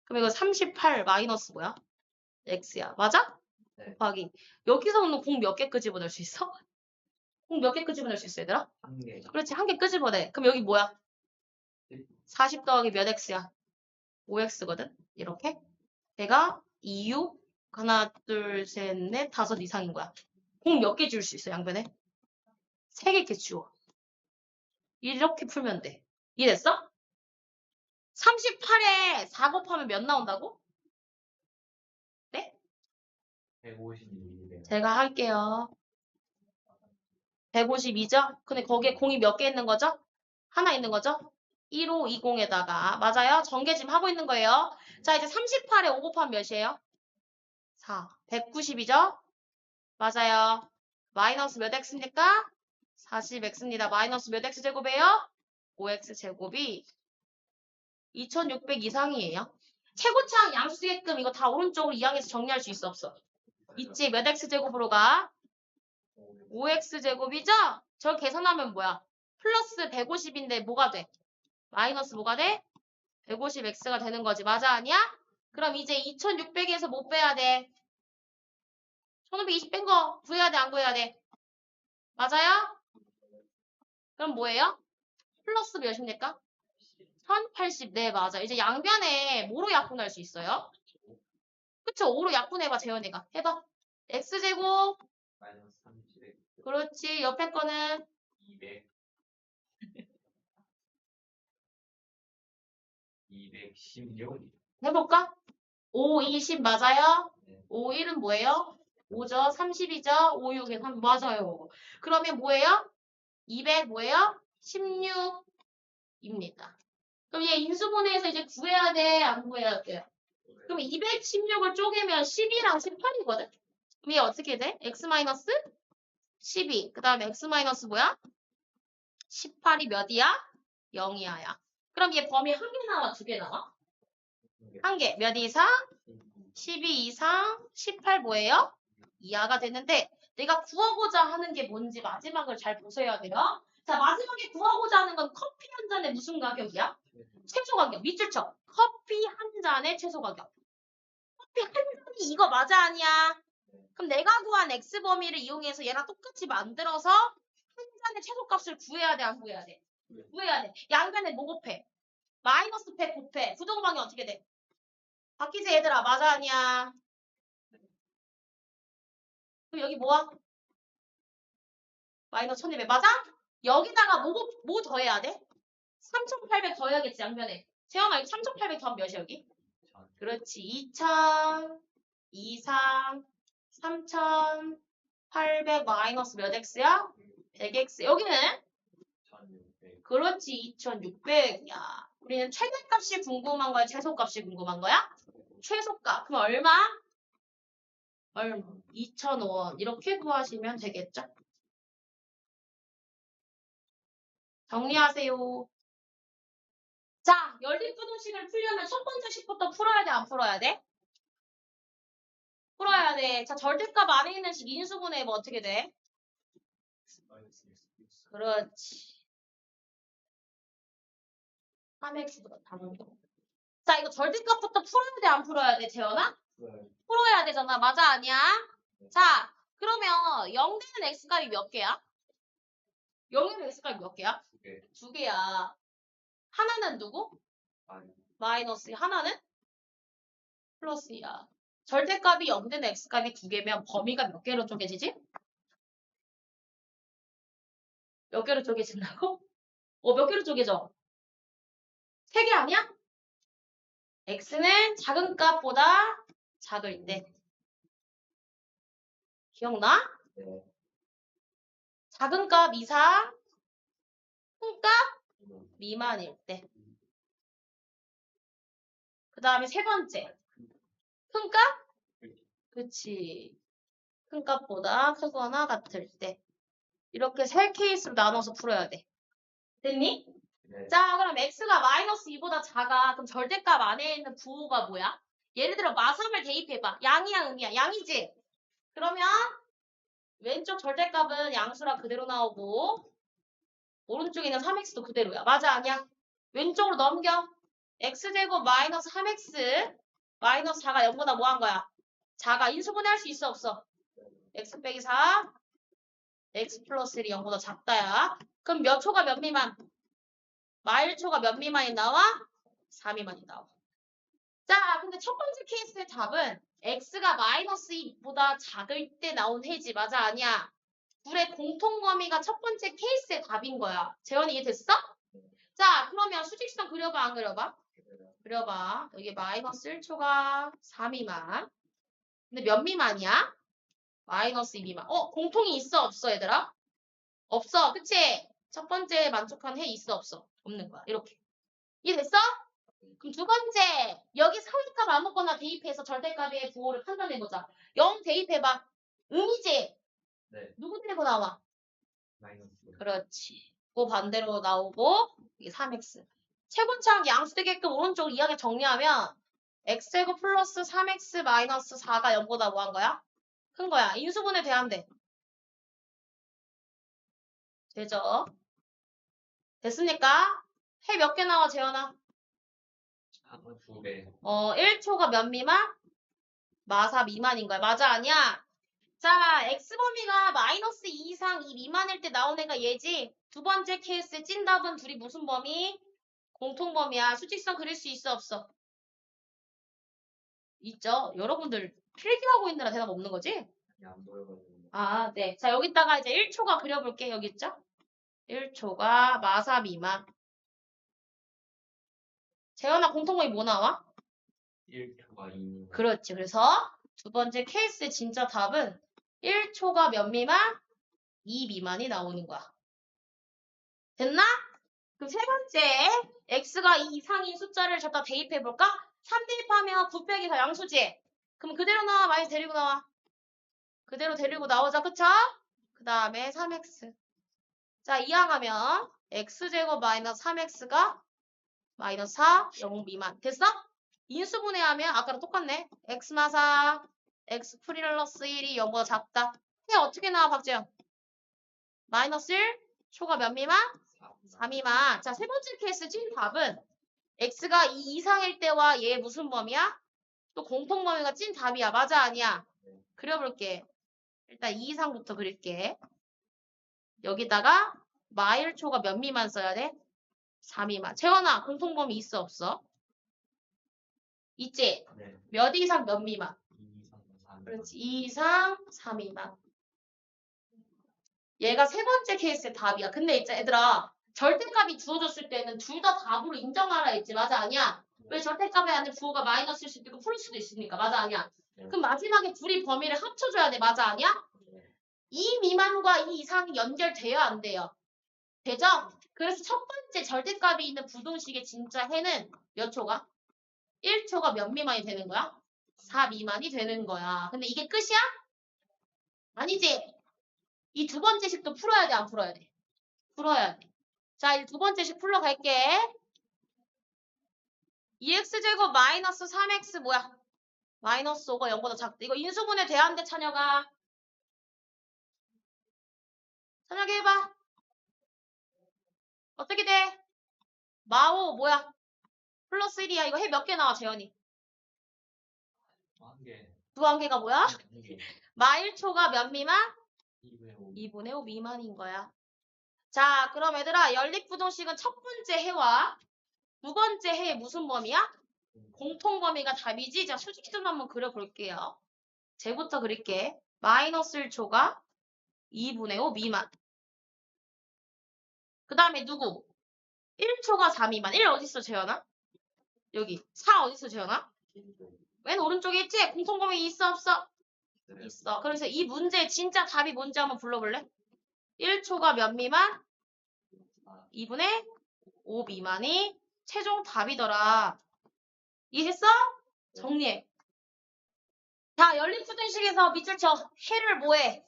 Speaker 1: 그럼 이거 38 마이너스 뭐야? x야. 맞아?
Speaker 2: 네.
Speaker 1: 곱하기. 여기서는 공 몇 개 끄집어낼 수 있어? 공 몇 개 끄집어낼 수 있어, 얘들아?
Speaker 2: 1개.
Speaker 1: 그렇지, 한 개 끄집어내. 그럼 여기 뭐야? 40 더하기 몇 x야? 5x거든? 이렇게. 얘가 2, 6, 하나, 둘, 셋, 넷, 5 이상인 거야. 공 몇 개 줄 수 있어, 양변에? 3개 이렇게 주워. 이렇게 풀면 돼. 이해됐어? 38에 4 곱하면 몇 나온다고? 네?
Speaker 2: 152.
Speaker 1: 제가 할게요. 152죠? 근데 거기에 공이 몇 개 있는 거죠? 하나 있는 거죠? 1520에다가 맞아요? 전개 지금 하고 있는 거예요. 자 이제 38에 5 곱하면 몇이에요? 4. 190이죠? 맞아요. 마이너스 몇 x입니까? 40x입니다. 마이너스 몇 x제곱이에요? 5x 제곱이 2600 이상이에요. 최고차항 양수계끔 이거 다 오른쪽으로 이항해서 정리할 수 있어 없어? 있지. 몇 x제곱으로 가? 5x제곱이죠? 저 계산하면 뭐야? 플러스 150인데 뭐가 돼? 마이너스 뭐가 돼? 150x가 되는 거지. 맞아, 아니야? 그럼 이제 2600에서 못 빼야 돼. 1520 뺀 거 구해야 돼, 안 구해야 돼? 맞아요? 그럼 뭐예요? 플러스 몇입니까? 1080. 네, 맞아. 이제 양변에 뭐로 약분할 수 있어요? 그쵸? 5로 약분해봐, 재현이가. 해봐. x제곱.
Speaker 2: 마이너스 30에
Speaker 1: 그렇지. 옆에 거는
Speaker 2: 200 216
Speaker 1: 해볼까? 5, 20 맞아요?
Speaker 2: 네.
Speaker 1: 5, 1은 뭐예요? 5죠? 30이죠? 5, 6에 3 맞아요. 그러면 뭐예요? 200 뭐예요? 16입니다. 그럼 얘 인수분해해서 이제 구해야 돼? 안 구해야 돼요? 그럼 216을 쪼개면 12랑 18이거든? 그럼 얘 어떻게 돼? x-12. 그 다음에 x- 뭐야? 18이 몇이야? 0이야, 야. 그럼 얘 범위 한 개 나와, 두 개 나와? 한 개. 몇 이상? 12 이상 18 뭐예요? 이하가 되는데 내가 구하고자 하는 게 뭔지 마지막을 잘 보셔야 돼요. 자, 마지막에 구하고자 하는 건 커피 한 잔에 무슨 가격이야? 최소 가격. 밑줄 쳐. 커피 한 잔의 최소 가격. 커피 한 잔이 이거 맞아 아니야? 그럼 내가 구한 x 범위를 이용해서 얘랑 똑같이 만들어서 한 잔의 최소값을 구해야 돼, 안 구해야 돼? 구해야 돼. 양변에 뭐 곱해? 마이너스 100 곱해. 부동방이 어떻게 돼? 바뀌지 얘들아. 맞아 아니야? 그럼 여기 뭐야? 마이너스 1200 맞아? 여기다가 뭐 더해야 돼? 3800 더해야겠지 양변에. 재현아 여기 3800 더하면 몇이야 여기? 그렇지. 2000 23 3800 마이너스 몇 x야? 100x. 여기는?
Speaker 2: 1600
Speaker 1: 그렇지. 2600이야. 우리는 최대값이 궁금한 거야? 최소값이 궁금한 거야? 최소값. 그럼 얼마? 2,000원. 이렇게 구하시면 되겠죠? 정리하세요. 자, 연립부등식을 풀려면 첫 번째 식부터 풀어야 돼, 안 풀어야 돼? 풀어야 돼. 자, 절대값 안에 있는 식 인수분해 뭐 어떻게 돼? 그렇지. 3x가 당연히. 자, 이거 절대값부터 풀어야 돼, 안 풀어야 돼, 재현아? 풀어야 되잖아. 맞아, 아니야? 자, 그러면 0 되는 x값이 몇 개야? 0 되는 x값이 몇 개야?
Speaker 2: 2개
Speaker 1: 두 개야. 하나는 누구? 마이너스. 하나는? 플러스야. 절대값이 0 되는 x값이 두 개면 범위가 몇 개로 쪼개지지? 몇 개로 쪼개진다고? 몇 개로 쪼개져? 3개 아니야? x는 작은 값보다 작을 때. 기억나?
Speaker 2: 네.
Speaker 1: 작은 값 이상, 큰 값 미만일 때. 그 다음에 세 번째. 큰 값? 그치. 큰 값보다 크거나 같을 때. 이렇게 세 케이스로 나눠서 풀어야 돼. 됐니?
Speaker 2: 네.
Speaker 1: 자, 그럼 x가 마이너스 2보다 작아. 그럼 절대값 안에 있는 부호가 뭐야? 예를 들어 마삼을 대입해봐. 양이야, 음이야? 양이지? 그러면 왼쪽 절대값은 양수라 그대로 나오고 오른쪽에 있는 3x도 그대로야. 맞아, 아니야? 왼쪽으로 넘겨. x제곱 마이너스 3x 마이너스 4가 0보다 뭐 한 거야? 작아. 인수분해 할 수 있어, 없어? x 빼기 4 x 플러스 1이 0보다 작다야. 그럼 몇 초가 몇 미만? 마일초가 몇 미만이 나와? 4 미만이 나와. 자, 근데 첫 번째 케이스의 답은 x가 마이너스 2보다 작을 때 나온 해지. 맞아, 아니야? 둘의 공통범위가 첫 번째 케이스의 답인 거야. 재현이 이해됐어? 자, 그러면 수직선 그려봐, 안 그려봐? 그려봐. 여기 마이너스 1초가 4 미만. 근데 몇 미만이야? 마이너스 2 미만. 공통이 있어, 없어, 얘들아? 없어, 그치? 첫 번째 만족한 해 있어, 없어? 없는 거야. 이렇게. 이해됐어? 그럼 두 번째, 여기 상위값 아무거나 대입해서 절대값의 부호를 판단해보자. 0 대입해봐. 음이지?
Speaker 2: 네.
Speaker 1: 누구 데리고 나와?
Speaker 2: 마이너스
Speaker 1: 그렇지. 그 반대로 나오고 이게 3x. 최고차항 양수되게끔 오른쪽 이하게 정리하면 x제곱 플러스 3x 마이너스 4가 0보다 뭐 한 거야? 큰 거야. 인수분해 돼야 돼. 되죠? 됐습니까? 해 몇 개 나와, 재현아?
Speaker 2: 한번 2배.
Speaker 1: 1초가 몇 미만? 마사 미만인 거야. 맞아, 아니야? 자, x범위가 마이너스 2 이상 2 미만일 때 나온 애가 얘지? 두 번째 케이스의 찐답은 둘이 무슨 범위? 공통범위야. 수직선 그릴 수 있어, 없어? 있죠? 여러분들 필기하고 있느라 대답 없는 거지?
Speaker 2: 안 보여가지고.
Speaker 1: 아, 네. 자, 여기다가 이제 1초가 그려볼게. 여기 있죠? 1초가 마사 미만. 재현아, 공통범위 뭐 나와?
Speaker 2: 1초가 2.
Speaker 1: 그렇지. 그래서 두 번째 케이스의 진짜 답은 1초가 몇 미만? 2 미만이 나오는 거야. 됐나? 그럼 세 번째, x가 2 이상인 숫자를 갖다 대입해볼까? 3 대입하면 9 빼기 4 양수지? 그럼 그대로 나와? 많이 데리고 나와? 그대로 데리고 나오자, 그쵸? 그 다음에 3x. 자, 이항하면 x제곱 마이너스 3x가 마이너스 4, 0 미만. 됐어? 인수분해하면 아까랑 똑같네. x마사, x 플러스 1이 0보다 작다. 해 어떻게 나와, 박재영? 마이너스 1, 초가 몇 미만? 4 미만. 자, 세 번째 케이스 찐 답은 x가 2 이상일 때와 얘 무슨 범위야? 또 공통범위가 찐 답이야. 맞아, 아니야? 그려볼게. 일단 2 이상부터 그릴게. 여기다가 마일초가 몇 미만 써야 돼? 4 미만. 채원아, 공통범위 있어, 없어? 있지?
Speaker 2: 네.
Speaker 1: 몇 이상 몇 미만?
Speaker 2: 2 이상 3.
Speaker 1: 그렇지. 2 이상 3 미만. 얘가 세 번째 케이스의 답이야. 근데 있자, 얘들아. 절대값이 주어졌을 때는 둘 다 답으로 인정하라 했지. 맞아, 아니야? 왜 절대값에 안에 부호가 마이너스일 수도 있고 플러스 수도 있으니까. 맞아, 아니야?
Speaker 2: 네.
Speaker 1: 그럼 마지막에 둘이 범위를 합쳐줘야 돼. 맞아, 아니야?
Speaker 2: 네.
Speaker 1: 2 미만과 2 이상이 연결돼야 안 돼요. 되죠? 그래서 첫 번째 절대값이 있는 부등식의 진짜 해는 몇 초가? 1초가 몇 미만이 되는 거야? 4 미만이 되는 거야. 근데 이게 끝이야? 아니지? 이 두 번째 식도 풀어야 돼, 안 풀어야 돼? 풀어야 돼. 자, 이 두 번째 식 풀러갈게. 2x제곱 마이너스 3x 뭐야? 마이너스 5가 0보다 작다. 이거 인수분해 돼야 안 돼, 찬혁아? 찬혁이 해봐. 어떻게 돼? 마오 뭐야? 플러스 1이야. 이거 해 몇 개 나와, 재현이?
Speaker 2: 1개.
Speaker 1: 두 한 개가 뭐야?
Speaker 2: 1개.
Speaker 1: 마일초가 몇 미만?
Speaker 2: 2분의 5.
Speaker 1: 2분의 5 미만인 거야. 자, 그럼 얘들아, 연립부등식은 첫 번째 해와 두 번째 해의 무슨 범위야? 공통범위가 답이지? 자, 수직점 한번 그려볼게요. 쟤부터 그릴게. 마이너스 1초가 2분의 5 미만. 그 다음에 누구? 1초가 4 미만. 1 어딨어, 재현아? 여기. 4 어딨어, 재현아? 맨 오른쪽에 있지? 공통범위 있어, 없어?
Speaker 2: 네.
Speaker 1: 있어. 그래서 이 문제의 진짜 답이 뭔지 한번 불러볼래? 1초가 몇 미만? 2분의 5 미만이 최종 답이더라. 이해했어? 정리해. 자, 연립부등식에서 밑줄 쳐. 해를 뭐해?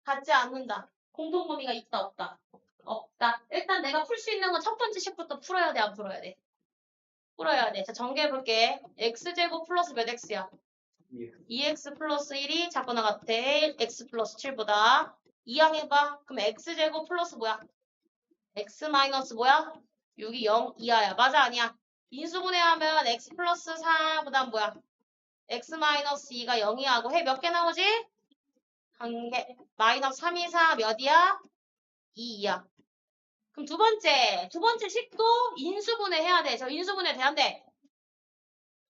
Speaker 1: 갖지 않는다. 공통범위가 있다, 없다? 없다. 일단 내가 풀 수 있는 건 첫 번째 식부터 풀어야 돼, 안 풀어야 돼? 풀어야 돼. 자, 정리해볼게. x제곱 플러스 몇 x야? 2x 플러스 1이 작거나 같아. x 플러스 7보다. 이항해봐. 그럼 x제곱 플러스 뭐야? x 마이너스 뭐야? 6이 0 이하야. 맞아, 아니야? 인수분해하면 x 플러스 4보다 뭐야? x 마이너스 2가 0이하고 해 몇 개 나오지? 한 개. 마이너스 3, 2, 4 몇이야? 2, 2야. 그럼 두 번째 식도 인수분해 해야 돼. 저 인수분해 돼야 돼.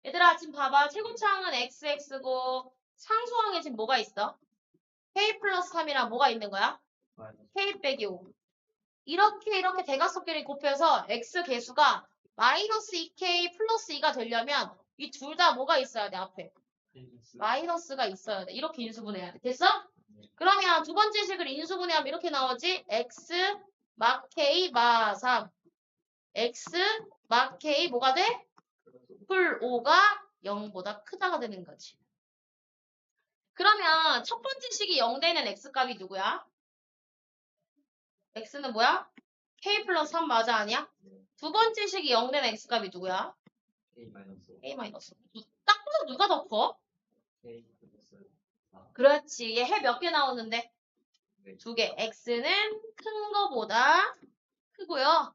Speaker 1: 얘들아, 지금 봐봐. 최고차항은 xx고 상수항에 지금 뭐가 있어? k 플러스 3이랑 뭐가 있는 거야? k 빼기 5. 이렇게 대각선끼리 곱해서 x 개수가 마이너스 2k 플러스 2가 되려면 이 둘 다 뭐가 있어야 돼, 앞에? 마이너스가 있어야 돼. 이렇게 인수분해야 돼. 됐어? 그러면 두 번째 식을 인수분해하면 이렇게 나오지? x 막 k 마 3. x 막 k 뭐가 돼? 풀 5가 0보다 크다가 되는 거지. 그러면 첫 번째 식이 0 되는 x값이 누구야? x는 뭐야? k 플러스 3 맞아, 아니야? 두 번째 식이 0 되는 x값이 누구야? k 마이너스. 딱 봐도 누가 더 커?
Speaker 2: K 플러스 4.
Speaker 1: 그렇지. 얘 해 몇 개 나오는데?
Speaker 2: 네.
Speaker 1: 두 개. x는 큰 거보다 크고요.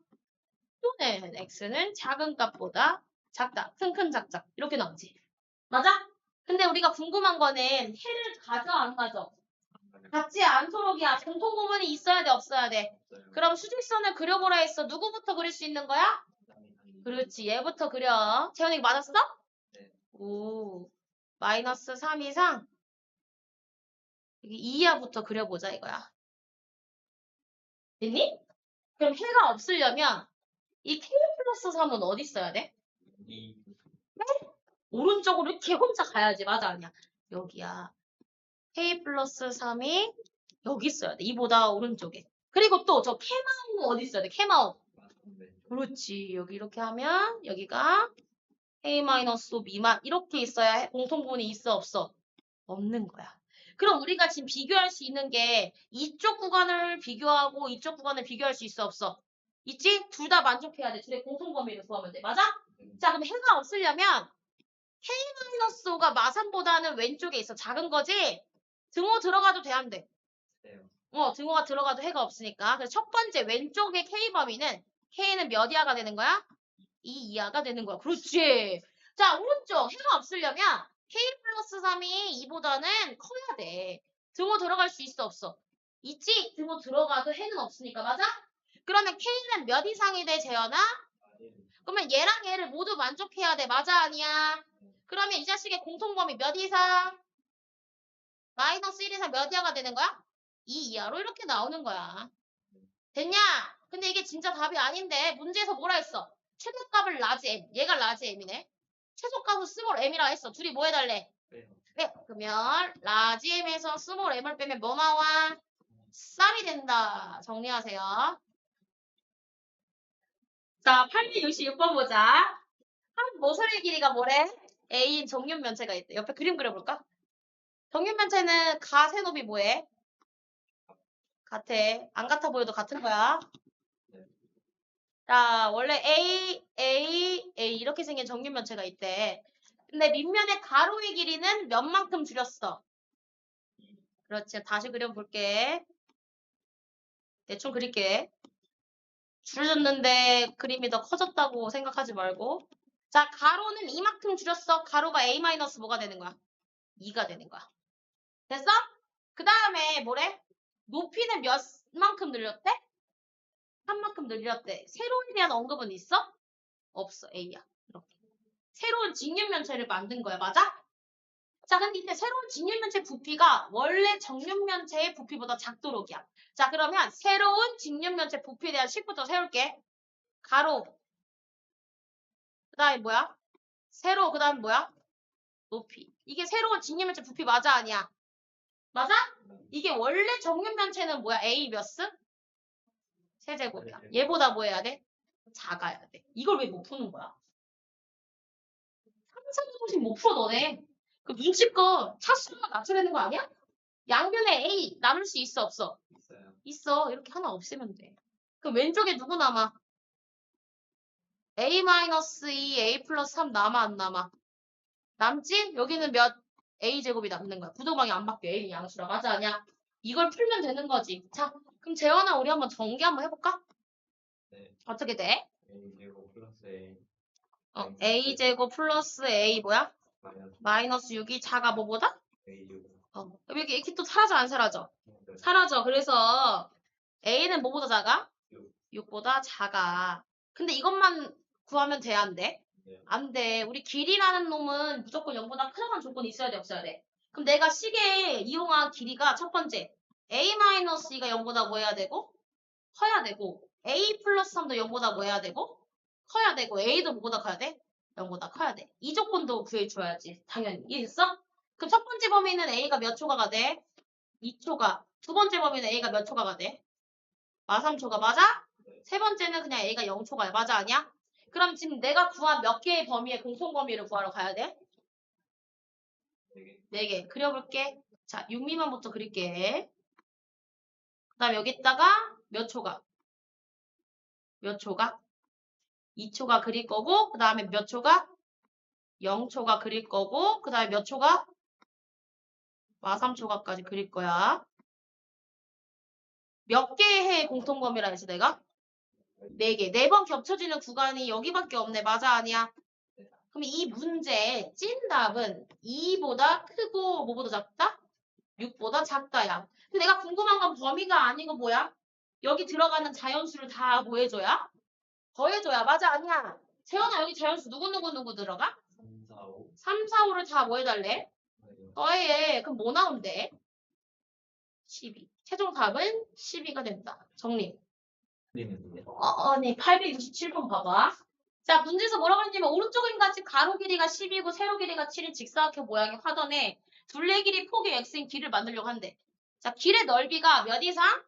Speaker 1: 또는 x는 작은 값보다 작다. 큰 작작. 이렇게 나오지. 맞아? 근데 우리가 궁금한 거는 해를 가져 안 가져? 갖지 않도록이야. 공통 부분이 있어야 돼, 없어야 돼? 그럼 수직선을 그려보라 했어. 누구부터 그릴 수 있는 거야? 그렇지. 얘부터 그려. 재현이 맞았어?
Speaker 2: 네.
Speaker 1: 오. 마이너스 3 이상. 여기 2하부터 그려보자 이거야. 됐니? 그럼 해가 없으려면 이 k 플러스 3은 어디 있어야 돼? 오른쪽으로 이렇게 혼자 가야지. 맞아, 아니야? 여기야. k 플러스 3이 여기 있어야 돼. 이보다 오른쪽에. 그리고 또 저 캐마움 어디 있어야 돼? 캐마움. 그렇지. 여기 이렇게 하면 여기가 k-5 미만 이렇게 있어야 공통분이 있어 없어? 없는 거야. 그럼 우리가 지금 비교할 수 있는 게 이쪽 구간을 비교하고 이쪽 구간을 비교할 수 있어 없어? 있지? 둘 다 만족해야 돼. 둘의 공통범위를 구하면 돼. 맞아? 자, 그럼 해가 없으려면 k-5가 마산보다는 왼쪽에 있어. 작은 거지? 등호 들어가도 돼, 안 돼? 등호가 들어가도 해가 없으니까. 그래서 첫 번째 왼쪽의 k 범위는 k는 몇 이하가 되는 거야? 2 이하가 되는 거야. 그렇지. 자, 오른쪽 해가 없으려면 k 플러스 3이 2보다는 커야 돼. 등호 들어갈 수 있어 없어? 있지? 등호 들어가도 해는 없으니까. 맞아? 그러면 k는 몇 이상이 돼, 재현아? 그러면 얘랑 얘를 모두 만족해야 돼. 맞아, 아니야? 그러면 이 자식의 공통범위 몇 이상? 마이너스 1 이상 몇 이하가 되는 거야? 2 이하로 이렇게 나오는 거야. 됐냐? 근데 이게 진짜 답이 아닌데 문제에서 뭐라 했어? 최대값을 라지 m. 얘가 라지 m이네. 최소값은 스몰 m이라 했어. 둘이 뭐 해달래? 네. 그러면 라지 m에서 스몰 m을 빼면 뭐 나와? 쌈이 된다. 정리하세요. 자, 866번 보자. 한 모서리 길이가 뭐래? A인 정육면체가 있대. 옆에 그림 그려볼까? 정육면체는 가세높이 뭐해? 같아. 안 같아 보여도 같은 거야. 자, 원래 A 이렇게 생긴 정육면체가 있대. 근데 밑면의 가로의 길이는 몇만큼 줄였어? 그렇지. 다시 그려볼게. 대충 그릴게. 줄여줬는데 그림이 더 커졌다고 생각하지 말고. 자, 가로는 이만큼 줄였어. 가로가 A 마이너스 뭐가 되는 거야? 2가 되는 거야. 됐어? 그 다음에 뭐래? 높이는 몇 만큼 늘렸대? 3만큼 늘렸대. 세로에 대한 언급은 있어? 없어. A야. 이렇게. 새로운 직육면체를 만든 거야. 맞아? 자, 근데 이때 새로운 직육면체 부피가 원래 정육면체의 부피보다 작도록이야. 자, 그러면 새로운 직육면체 부피에 대한 식부터 세울게. 가로. 그 다음에 뭐야? 세로. 그 다음에 뭐야? 높이. 이게 새로운 직육면체 부피 맞아? 아니야? 맞아? 이게 원래 정육면체는 뭐야? A 몇 스? 세제곱이야. 얘보다 뭐 해야 돼? 작아야 돼. 이걸 왜 못 푸는 거야? 상상조금씩 못 풀어 너네. 그 눈치껏 차수만 낮춰내는 거 아니야? 양변에 A 남을 수 있어 없어?
Speaker 2: 있어요.
Speaker 1: 있어. 이렇게 하나 없애면 돼. 그럼 왼쪽에 누구 남아? A-2, A 플러스 3 남아 안 남아? 남지? 여기는 몇 A제곱이 남는 거야. 부동방이 안 바뀌어. A는 양수라. 맞아 아니야? 이걸 풀면 되는 거지. 자, 그럼 재현아 우리 한번 전개 한번 해볼까?
Speaker 2: 네.
Speaker 1: 어떻게 돼?
Speaker 2: A제곱 플러스 A
Speaker 1: A제곱 플러스 A 뭐야? 마이너스 6이 작아 뭐보다?
Speaker 2: A제곱.
Speaker 1: 여기 이렇게 또 사라져 안 사라져? 사라져. 그래서 A는 뭐보다 작아? 6보다 작아. 근데 이것만 구하면 돼, 안 돼?
Speaker 2: 네.
Speaker 1: 안 돼. 우리 길이라는 놈은 무조건 0보다 크다는 조건이 있어야 돼, 없어야 돼? 그럼 내가 식에 이용한 길이가 첫 번째, A-2가 0보다 뭐 해야 되고? 커야 되고, A 플러스 3도 0보다 뭐 해야 되고? 커야 되고, A도 뭐보다 커야 돼? 0보다 커야 돼. 이 조건도 구해줘야지. 당연히. 이해됐어? 그럼 첫 번째 범위는 A가 몇 초가가 돼? 2초가. 두 번째 범위는 A가 몇 초가가 돼? 마 3초가. 맞아? 세 번째는 그냥 A가 0초가야. 맞아 아니야? 그럼 지금 내가 구한 몇 개의 범위의 공통 범위를 구하러 가야 돼? 4개. 그려볼게. 자, 6미만부터 그릴게. 그 다음 여기다가 몇 초가? 몇 초가? 2초가 그릴 거고 그 다음에 몇 초가? 0초가 그릴 거고 그 다음에 몇 초가? 마 3초가까지 그릴 거야. 몇 개의 해의 공통범위라 했어 내가? 4개. 4번 겹쳐지는 구간이 여기밖에 없네. 맞아 아니야? 그럼 이 문제의 찐답은 2보다 크고 뭐보다 작다? 6보다 작다야. 근데 내가 궁금한 건 범위가 아니고 뭐야? 여기 들어가는 자연수를 다 뭐 해줘야? 더해줘야. 맞아 아니야? 재현아 여기 자연수 누구 들어가?
Speaker 2: 3, 4, 5.
Speaker 1: 3, 4, 5를 다 뭐 해달래? 더해. 그럼 뭐 나온대? 12. 최종 답은 12가 된다. 정리.
Speaker 2: 틀리는데.
Speaker 1: 네. 867번 봐봐. 자, 문제에서 뭐라고 했냐면 오른쪽인 같이 가로 길이가 10이고 세로 길이가 7인 직사각형 모양의 화단에 둘레 길이 폭이 x인 길을 만들려고 한대. 자, 길의 넓이가 몇 이상?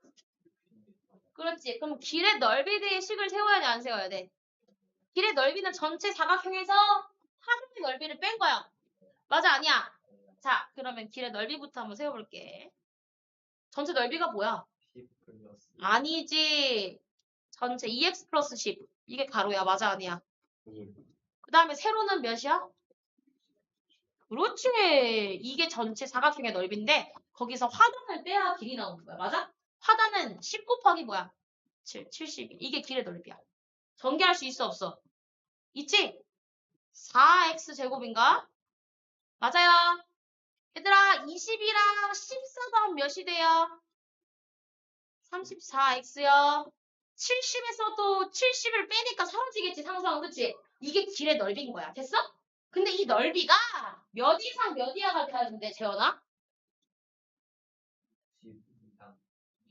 Speaker 1: 그렇지. 그럼 길의 넓이에 대해 식을 세워야 돼, 안 세워야 돼? 길의 넓이는 전체 사각형에서 하나의 넓이를 뺀 거야. 맞아, 아니야? 자, 그러면 길의 넓이부터 한번 세워볼게. 전체 넓이가 뭐야?
Speaker 2: 10 플러스
Speaker 1: 아니지. 전체 2x 플러스 10. 이게 가로야. 맞아, 아니야?
Speaker 2: 2.
Speaker 1: 그 다음에 세로는 몇이야? 그렇지. 이게 전체 사각형의 넓이인데 거기서 화단을 빼야 길이 나오는 거야. 맞아? 화단은 10 곱하기 뭐야? 7, 72. 이게 길의 넓이야. 전개할 수 있어 없어? 있지? 4x 제곱인가? 맞아요. 얘들아 20이랑 14 더하면 몇이 돼요? 34x요. 70에서도 70을 빼니까 사라지겠지 상수항 그치? 이게 길의 넓이인 거야. 됐어? 근데 이 넓이가 몇 이상 몇 이하가 돼야 되는데 재현아?
Speaker 2: 10 이상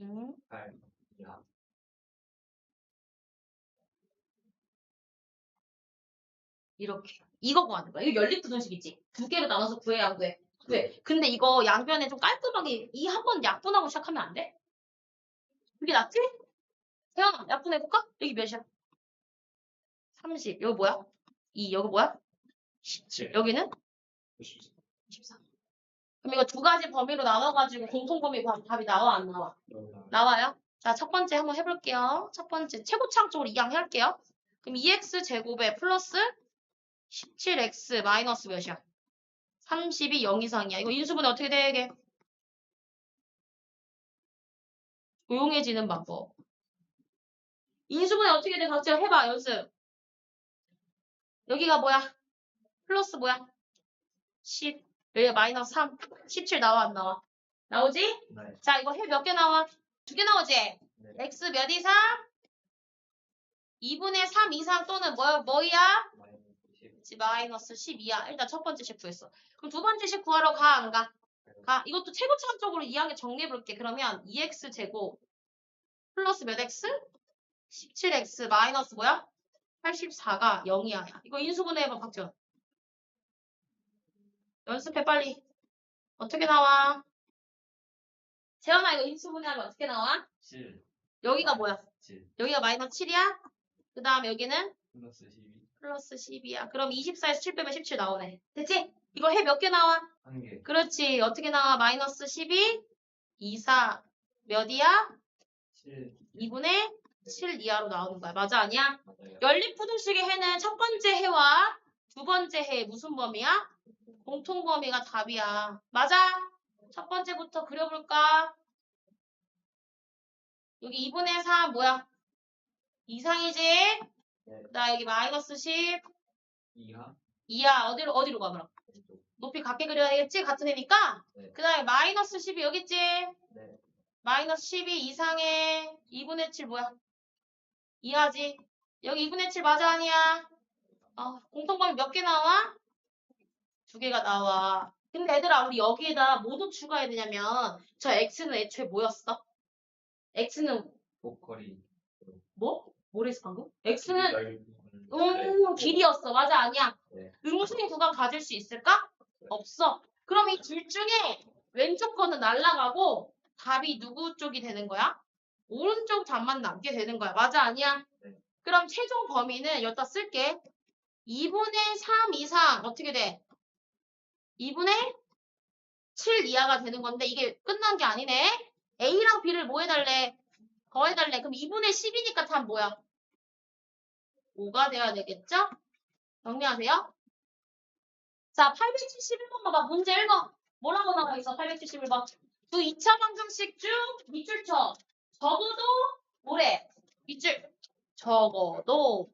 Speaker 1: 음.
Speaker 2: 8 이하.
Speaker 1: 이렇게. 이거 구하는 거야. 이거 연립부등식이지. 두 개로 나눠서 구해 안 구해? 구해. 근데 이거 양변에 좀 깔끔하게 이 한 번 약분하고 시작하면 안 돼? 그게 낫지? 태연아 약분해볼까? 여기 몇이야? 30. 여기 뭐야? 2. 여기 뭐야?
Speaker 2: 17.
Speaker 1: 여기는? 14. 그럼 이거 두 가지 범위로 나눠가지고 공통범위 답이 나와 안 나와? 나와요? 자, 첫 번째 한번 해볼게요. 첫 번째 최고차항 쪽으로 이항할게요. 그럼 2x 제곱에 플러스 17x 마이너스 몇이야? 30이 0 이상이야. 이거 인수분해 어떻게 돼, 이게? 조용해지는 방법. 인수분해 어떻게 돼? 각자 해봐, 연습. 여기가 뭐야? 플러스 뭐야? 10. 여기가 마이너스 3. 17 나와, 안 나와? 나오지?
Speaker 2: 네.
Speaker 1: 자, 이거 해 몇 개 나와? 2개 나오지?
Speaker 2: 네.
Speaker 1: x 몇 이상? 2분의 3 이상 또는 뭐야? 마이너스 12야. 일단 첫 번째 식 구했어. 그럼 두 번째 식 구하러 가, 안 가? 가. 이것도 최고차항적으로 이항에 정리해볼게. 그러면 2x 제곱 플러스 몇 x? 17x 마이너스 뭐야? 84가 0이야. 이거 인수분해 해봐, 박지원. 연습해, 빨리. 어떻게 나와? 재현아, 이거 인수분해하면 어떻게 나와?
Speaker 2: 7.
Speaker 1: 여기가 뭐야?
Speaker 2: 7.
Speaker 1: 여기가 마이너스 7이야? 그 다음에 여기는
Speaker 2: 플러스 12.
Speaker 1: 플러스 10이야. 그럼 24에서 7 빼면 17 나오네. 됐지? 이거 해 몇 개 나와?
Speaker 2: 1개.
Speaker 1: 그렇지. 어떻게 나와? 마이너스 12, 24. 몇이야?
Speaker 2: 7.
Speaker 1: 2분의 7 이하로 나오는 거야. 맞아, 아니야?
Speaker 2: 맞아요.
Speaker 1: 연립부등식의 해는 첫 번째 해와 두 번째 해 무슨 범위야? 공통범위가 답이야. 맞아? 첫 번째부터 그려볼까? 여기 2분의 3 뭐야? 이상이지?
Speaker 2: 네.
Speaker 1: 나 여기 마이너스 10
Speaker 2: 이하.
Speaker 1: 이하 어디로 가 그럼?
Speaker 2: 왼쪽.
Speaker 1: 높이 같게 그려야 되겠지? 같은 애니까?
Speaker 2: 네.
Speaker 1: 그 다음에 마이너스 10이 여기 있지?
Speaker 2: 네.
Speaker 1: 마이너스 12 이상에 2분의 7 뭐야? 이하지? 여기 2분의 7 맞아 아니야? 공통범위 몇 개 나와? 2개가 나와. 근데 얘들아 우리 여기에다 뭐도 추가해야 되냐면 저 x는 애초에 뭐였어? x는
Speaker 2: 목걸이.
Speaker 1: 뭐? 뭐랬어 방금? x는
Speaker 2: 넓은
Speaker 1: 길이었어. 맞아 아니야?
Speaker 2: 네.
Speaker 1: 음수의 구간 가질 수 있을까? 없어. 그럼 이 둘 중에 왼쪽 거는 날아가고 답이 누구 쪽이 되는 거야? 오른쪽 답만 남게 되는 거야. 맞아 아니야?
Speaker 2: 네.
Speaker 1: 그럼 최종 범위는 여기다 쓸게. 2분의 3 이상 어떻게 돼? 2분의 7 이하가 되는 건데 이게 끝난 게 아니네. A랑 B를 뭐 해달래? 더해달래. 그럼 2분의 10이니까 답 뭐야? 5가 돼야 되겠죠? 정리하세요. 자, 871번 봐봐. 문제 읽어. 뭐라고 나와 있어? 871번. 두 2차 방정식 중 밑줄 쳐. 적어도 뭐래? 밑줄. 적어도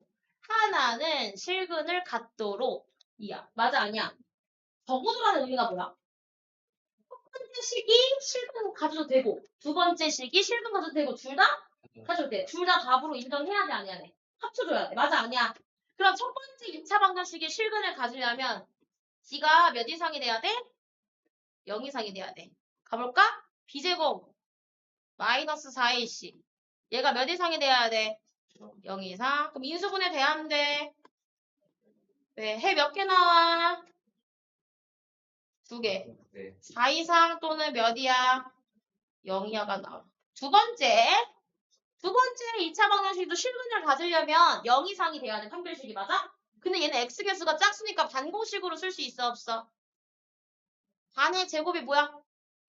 Speaker 1: 하나는 실근을 갖도록 이야. 맞아 아니야? 적어도라는 의미가 뭐야? 첫 번째 식이 실근 가져도 되고 두 번째 식이 실근 가져도 되고 둘 다 가져도 돼. 둘 다 답으로 인정해야 돼 안 해야 돼? 합쳐줘야 돼. 맞아 아니야? 그럼 첫 번째 2차 방정식이 실근을 가지려면 D가 몇 이상이 돼야 돼? 0 이상이 돼야 돼. 가볼까? B제곱 마이너스 4AC. 얘가 몇 이상이 돼야 돼? 0 이상. 그럼 인수분해 돼야 안 돼? 네, 해 몇 개 나와? 2개.
Speaker 2: 네.
Speaker 1: 4 이상 또는 몇이야? 0 이하가 나와. 두 번째 2차 방정식도 실근을 가지려면 0 이상이 돼야 돼. 판별식이 맞아? 근데 얘는 x개수가 짝수니까 반공식으로 쓸 수 있어 없어? 반의 제곱이 뭐야?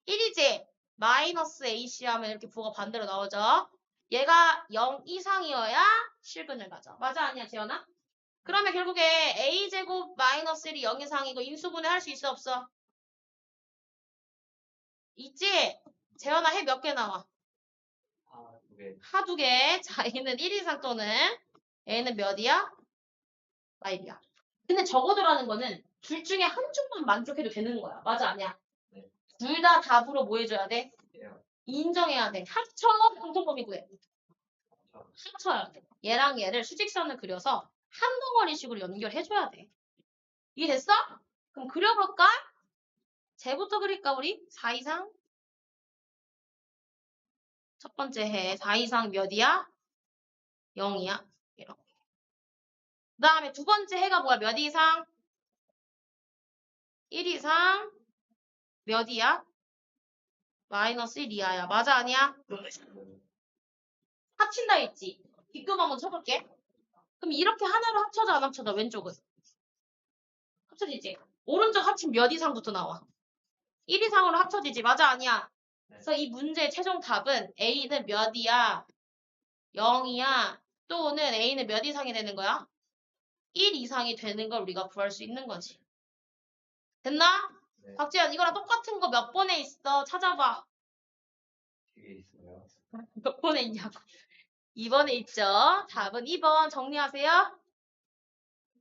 Speaker 1: 1이지? 마이너스 AC 하면 이렇게 부호가 반대로 나오죠. 얘가 0 이상이어야 실근을 가져. 맞아 아니야 재현아? 그러면 결국에 a제곱 마이너스 1이 0 이상이고 인수분해 할 수 있어 없어? 있지? 재현아 해 몇 개 나와?
Speaker 2: 아, 네.
Speaker 1: 하 2개. 자 얘는 1 이상 또는 얘는 몇이야? 5이야. 근데 적어도라는 거는 둘 중에 한쪽만 만족해도 되는 거야. 맞아 아니야?
Speaker 2: 네.
Speaker 1: 둘 다 답으로 뭐 해줘야 돼?
Speaker 2: 해요.
Speaker 1: 인정해야 돼. 합쳐 공통범위 구해. 합쳐야 돼. 얘랑 얘를 수직선을 그려서 한 덩어리식으로 연결해줘야 돼. 이해됐어? 그럼 그려볼까? 쟤부터 그릴까 우리? 4 이상? 첫 번째 해. 4 이상 몇이야? 0이야. 이렇게. 그 다음에 두 번째 해가 뭐야? 몇 이상? 1 이상? 몇이야? 마이너스 1 이하야. 맞아 아니야? 합친다 했지? 뒷금 한번 쳐볼게. 그럼 이렇게 하나로 합쳐져 안 합쳐져? 왼쪽은? 합쳐지지? 오른쪽 합친 몇 이상부터 나와? 1 이상으로 합쳐지지. 맞아 아니야? 그래서 이 문제의 최종 답은 A는 몇이야? 0이야? 또는 A는 몇 이상이 되는 거야? 1 이상이 되는 걸 우리가 구할 수 있는 거지. 됐나?
Speaker 2: 네.
Speaker 1: 박지현 이거랑 똑같은 거 몇 번에 있어? 찾아봐.
Speaker 2: 뒤에 있어요.
Speaker 1: 몇 번에 있냐고. 2번에 있죠. 답은 2번 정리하세요.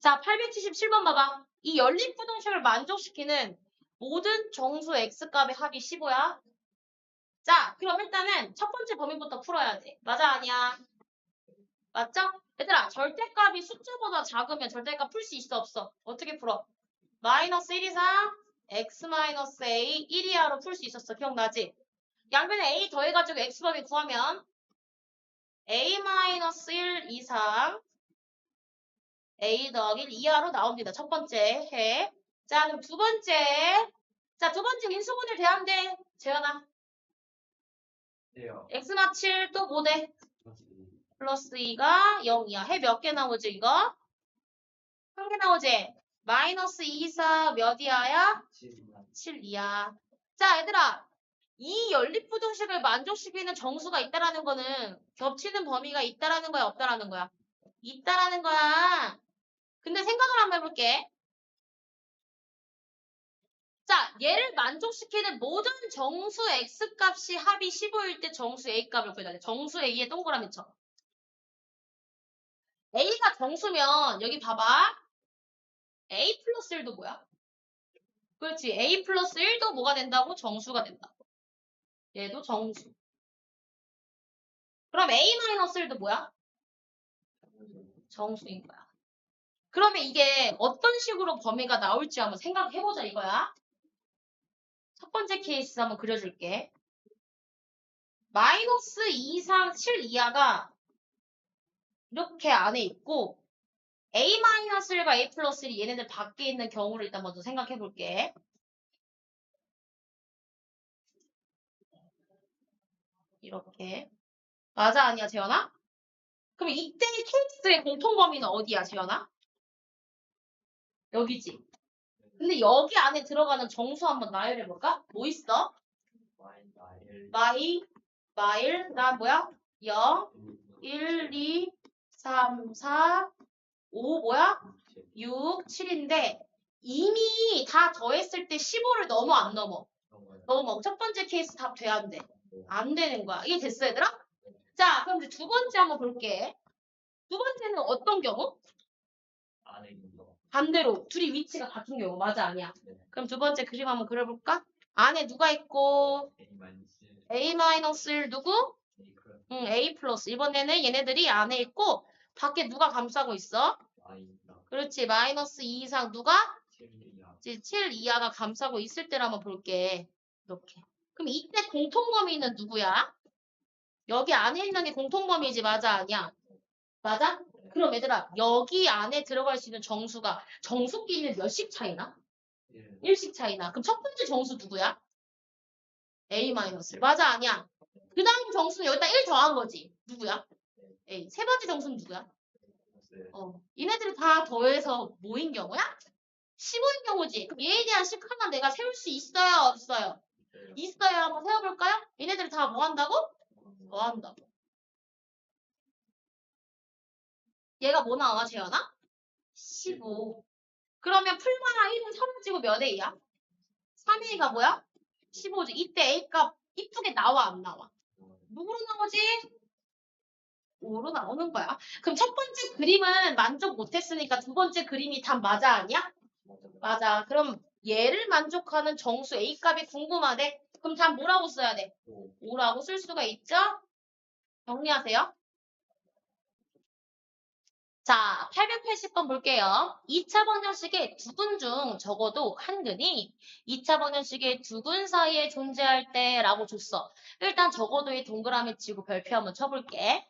Speaker 1: 자, 877번 봐봐. 이 연립부등식을 만족시키는 모든 정수 x값의 합이 15야. 자, 그럼 일단은 첫 번째 범위부터 풀어야 돼. 맞아, 아니야? 맞죠? 얘들아, 절대값이 숫자보다 작으면 절대값 풀 수 있어, 없어? 어떻게 풀어? 마이너스 1 이상 x 마이너스 a 1 이하로 풀 수 있었어. 기억나지? 양변에 a 더해가지고 x범위 구하면 a 마이너스 1 이상 a 더하기 1 이하로 나옵니다. 첫 번째 해. 자, 그럼 두 번째. 자, 두 번째 인수분해 돼야 돼. 재현아.
Speaker 2: 해요.
Speaker 1: x마 7 또 뭐 돼? 플러스 2가 0이야. 해 몇 개 나오지 이거? 한 개 나오지? 마이너스 2 이하 몇 이하야? 7 이하. 자, 얘들아. 이 연립부등식을 만족시키는 정수가 있다라는 거는 겹치는 범위가 있다라는 거야, 없다라는 거야? 있다라는 거야. 근데 생각을 한번 해볼게. 자, 얘를 만족시키는 모든 정수 x값이 합이 15일 때 정수 a값을 구해야 돼. 정수 a에 동그라미 쳐. a가 정수면 여기 봐봐. a 플러스 1도 뭐야? 그렇지. a 플러스 1도 뭐가 된다고? 정수가 된다고. 얘도 정수. 그럼 a 마이너스 1도 뭐야? 정수인 거야. 그러면 이게 어떤 식으로 범위가 나올지 한번 생각해보자 이거야. 첫 번째 케이스 한번 그려줄게. 마이너스 2 이상 7 이하가 이렇게 안에 있고 a-1과 a 플러스 1이 얘네들 밖에 있는 경우를 일단 먼저 생각해 볼게. 이렇게. 맞아 아니야 재현아? 그럼 이때 케이스의 공통범위는 어디야 재현아? 여기지. 근데 여기 안에 들어가는 정수 한번 나열해 볼까? 뭐 있어? 마일, 나 뭐야? 0, 1, 2, 3, 4, 5 뭐야? 6, 7인데 이미 다 더했을 때 15를 넘어 안 넘어? 넘어. 첫 번째 케이스 답 돼야 안 돼? 안 되는 거야. 이게 됐어 얘들아? 자, 그럼 이제 두 번째 한번 볼게. 두 번째는 어떤 경우?
Speaker 2: 안에 있는 거.
Speaker 1: 반대로 둘이 위치가 같은 경우. 맞아, 아니야?
Speaker 2: 네.
Speaker 1: 그럼 두 번째 그림 한번 그려볼까? 안에 누가 있고 A-1 누구?
Speaker 2: A 플러스
Speaker 1: A 플러스. 이번에는 얘네들이 안에 있고 밖에 누가 감싸고 있어?
Speaker 2: Y입니다.
Speaker 1: 그렇지. 마이너스 2 이상 누가?
Speaker 2: 7이야.
Speaker 1: 이제 7 이하가 감싸고 있을 때를 한번 볼게. 이렇게. 그럼 이때 공통범위는 누구야? 여기 안에 있는 게 공통범위지. 맞아, 아니야? 맞아? 그럼 얘들아, 여기 안에 들어갈 수 있는 정수가 정수끼리는 몇씩 차이나? 1씩 차이나. 그럼 첫 번째 정수 누구야? A 마이너스. 맞아, 아니야? 그 다음 정수는 여기다 1 더한 거지. 누구야? A. 세 번째 정수는 누구야? 얘네들이 다 더해서 뭐인 경우야? 15인 경우지. 그럼 얘에 대한 식 하나 내가 세울 수 있어요? 없어요? 있어요. 한번 세워볼까요? 얘네들이 다 뭐 한다고? 뭐 한다고. 얘가 뭐 나와, 재현아? 15. 그러면 풀마나 1은 사라지고 몇 A야? 3A가 뭐야? 15지. 이때 A 값 이쁘게 나와, 안 나와? 누구로 나오지? 5로 나오는 거야. 그럼 첫 번째 그림은 만족 못했으니까 두 번째 그림이 답 맞아, 아니야? 맞아. 그럼 얘를 만족하는 정수 A 값이 궁금하대. 그럼 답 뭐라고 써야 돼? 5라고 쓸 수가 있죠? 정리하세요. 자, 880번 볼게요. 2차 방정식의 두근 중 적어도 한 근이 2차 방정식의 두근 사이에 존재할 때라고 줬어. 일단 적어도의 동그라미 치고 별표 한번 쳐볼게.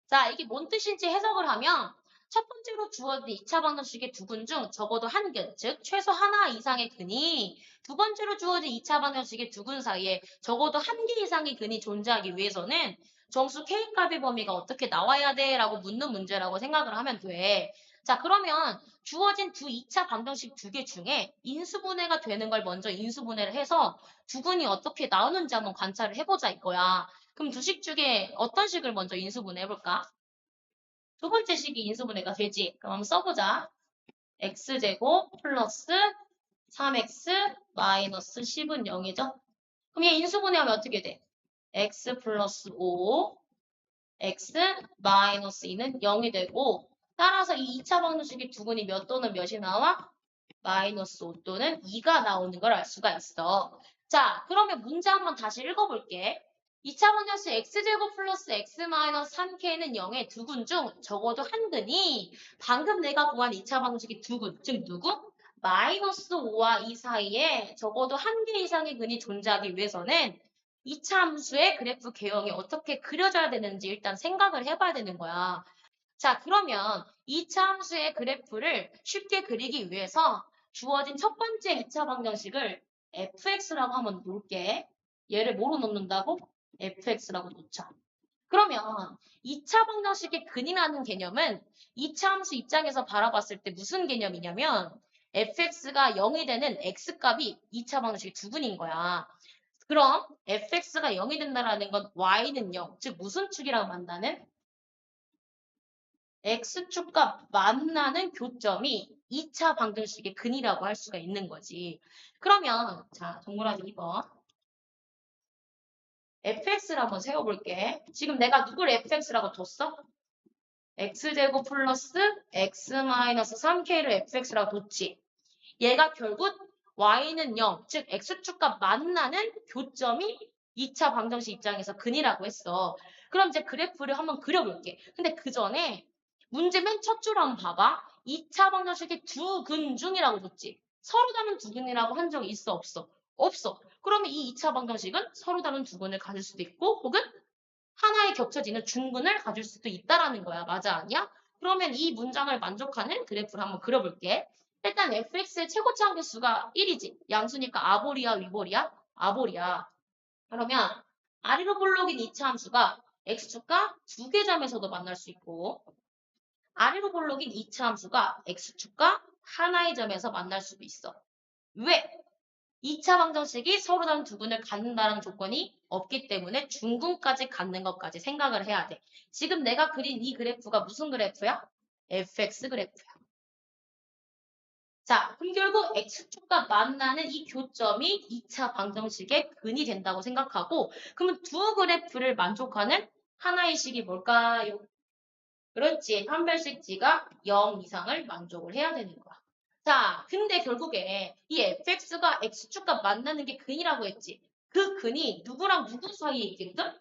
Speaker 1: 자, 이게 뭔 뜻인지 해석을 하면 첫 번째로 주어진 2차 방정식의 두근 중 적어도 한 근, 즉 최소 하나 이상의 근이 두 번째로 주어진 2차 방정식의 두근 사이에 적어도 한 개 이상의 근이 존재하기 위해서는 정수 K값의 범위가 어떻게 나와야 돼? 라고 묻는 문제라고 생각을 하면 돼. 자, 그러면 주어진 두 2차 방정식 두 개 중에 인수분해가 되는 걸 먼저 인수분해를 해서 두근이 어떻게 나오는지 한번 관찰을 해보자 이거야. 그럼 두 식 중에 어떤 식을 먼저 인수분해 해볼까? 두 번째 식이 인수분해가 되지. 그럼 한번 써보자. x제곱 플러스 3x 마이너스 10은 0이죠? 그럼 얘 인수분해하면 어떻게 돼? x 플러스 5, x 마이너스 2는 0이 되고 따라서 이 2차 방정식의 두근이 몇 또는 몇이 나와? 마이너스 5 또는 2가 나오는 걸 알 수가 있어. 자, 그러면 문제 한번 다시 읽어볼게. 2차 방정식 x제곱 플러스 x 마이너스 3k는 0의 두근 중 적어도 한 근이 방금 내가 구한 2차 방정식의 두근, 즉 누구? 마이너스 5와 2 사이에 적어도 한 개 이상의 근이 존재하기 위해서는 2차 함수의 그래프 개형이 어떻게 그려져야 되는지 일단 생각을 해봐야 되는 거야. 자, 그러면 2차 함수의 그래프를 쉽게 그리기 위해서 주어진 첫 번째 2차 방정식을 fx라고 한번 놓을게. 얘를 뭐로 놓는다고? fx라고 놓자. 그러면 2차 방정식의 근이라는 개념은 2차 함수 입장에서 바라봤을 때 무슨 개념이냐면 fx가 0이 되는 x값이 2차 방정식의 두근인 거야. 그럼 fx가 0이 된다는 건 y는 0, 즉 무슨 축이라고 만나는? x축과 만나는 교점이 2차 방정식의 근이라고 할 수가 있는 거지. 그러면 자, 동그라미 2번. fx를 한번 세워볼게. 지금 내가 누굴 fx라고 뒀어? x제곱 플러스 x 마이너스 3k를 fx라고 뒀지. 얘가 결국 y는 0, 즉 x축과 만나는 교점이 2차 방정식 입장에서 근이라고 했어. 그럼 이제 그래프를 한번 그려볼게. 근데 그 전에 문제 맨 첫 줄 한번 봐봐. 2차 방정식이 두 근 중이라고 줬지. 서로 다른 두 근이라고 한 적이 있어, 없어? 없어. 그러면 이 2차 방정식은 서로 다른 두 근을 가질 수도 있고 혹은 하나에 겹쳐지는 중근을 가질 수도 있다라는 거야. 맞아, 아니야? 그러면 이 문장을 만족하는 그래프를 한번 그려볼게. 일단 fx의 최고차 함수가 1이지. 양수니까 아볼이야, 위볼이야? 아볼이야. 그러면 아래로 볼록인 2차 함수가 x축과 두 개 점에서도 만날 수 있고 아래로 볼록인 2차 함수가 x축과 하나의 점에서 만날 수도 있어. 왜? 2차 방정식이 서로 다른 두 근을 갖는다는 조건이 없기 때문에 중근까지 갖는 것까지 생각을 해야 돼. 지금 내가 그린 이 그래프가 무슨 그래프야? fx 그래프야. 자, 그럼 결국 x축과 만나는 이 교점이 2차 방정식의 근이 된다고 생각하고 그러면 두 그래프를 만족하는 하나의 식이 뭘까요? 그렇지. 판별식지가 0 이상을 만족을 해야 되는 거야. 자, 근데 결국에 이 fx가 x축과 만나는 게 근이라고 했지. 그 근이 누구랑 누구 사이에 있겠든?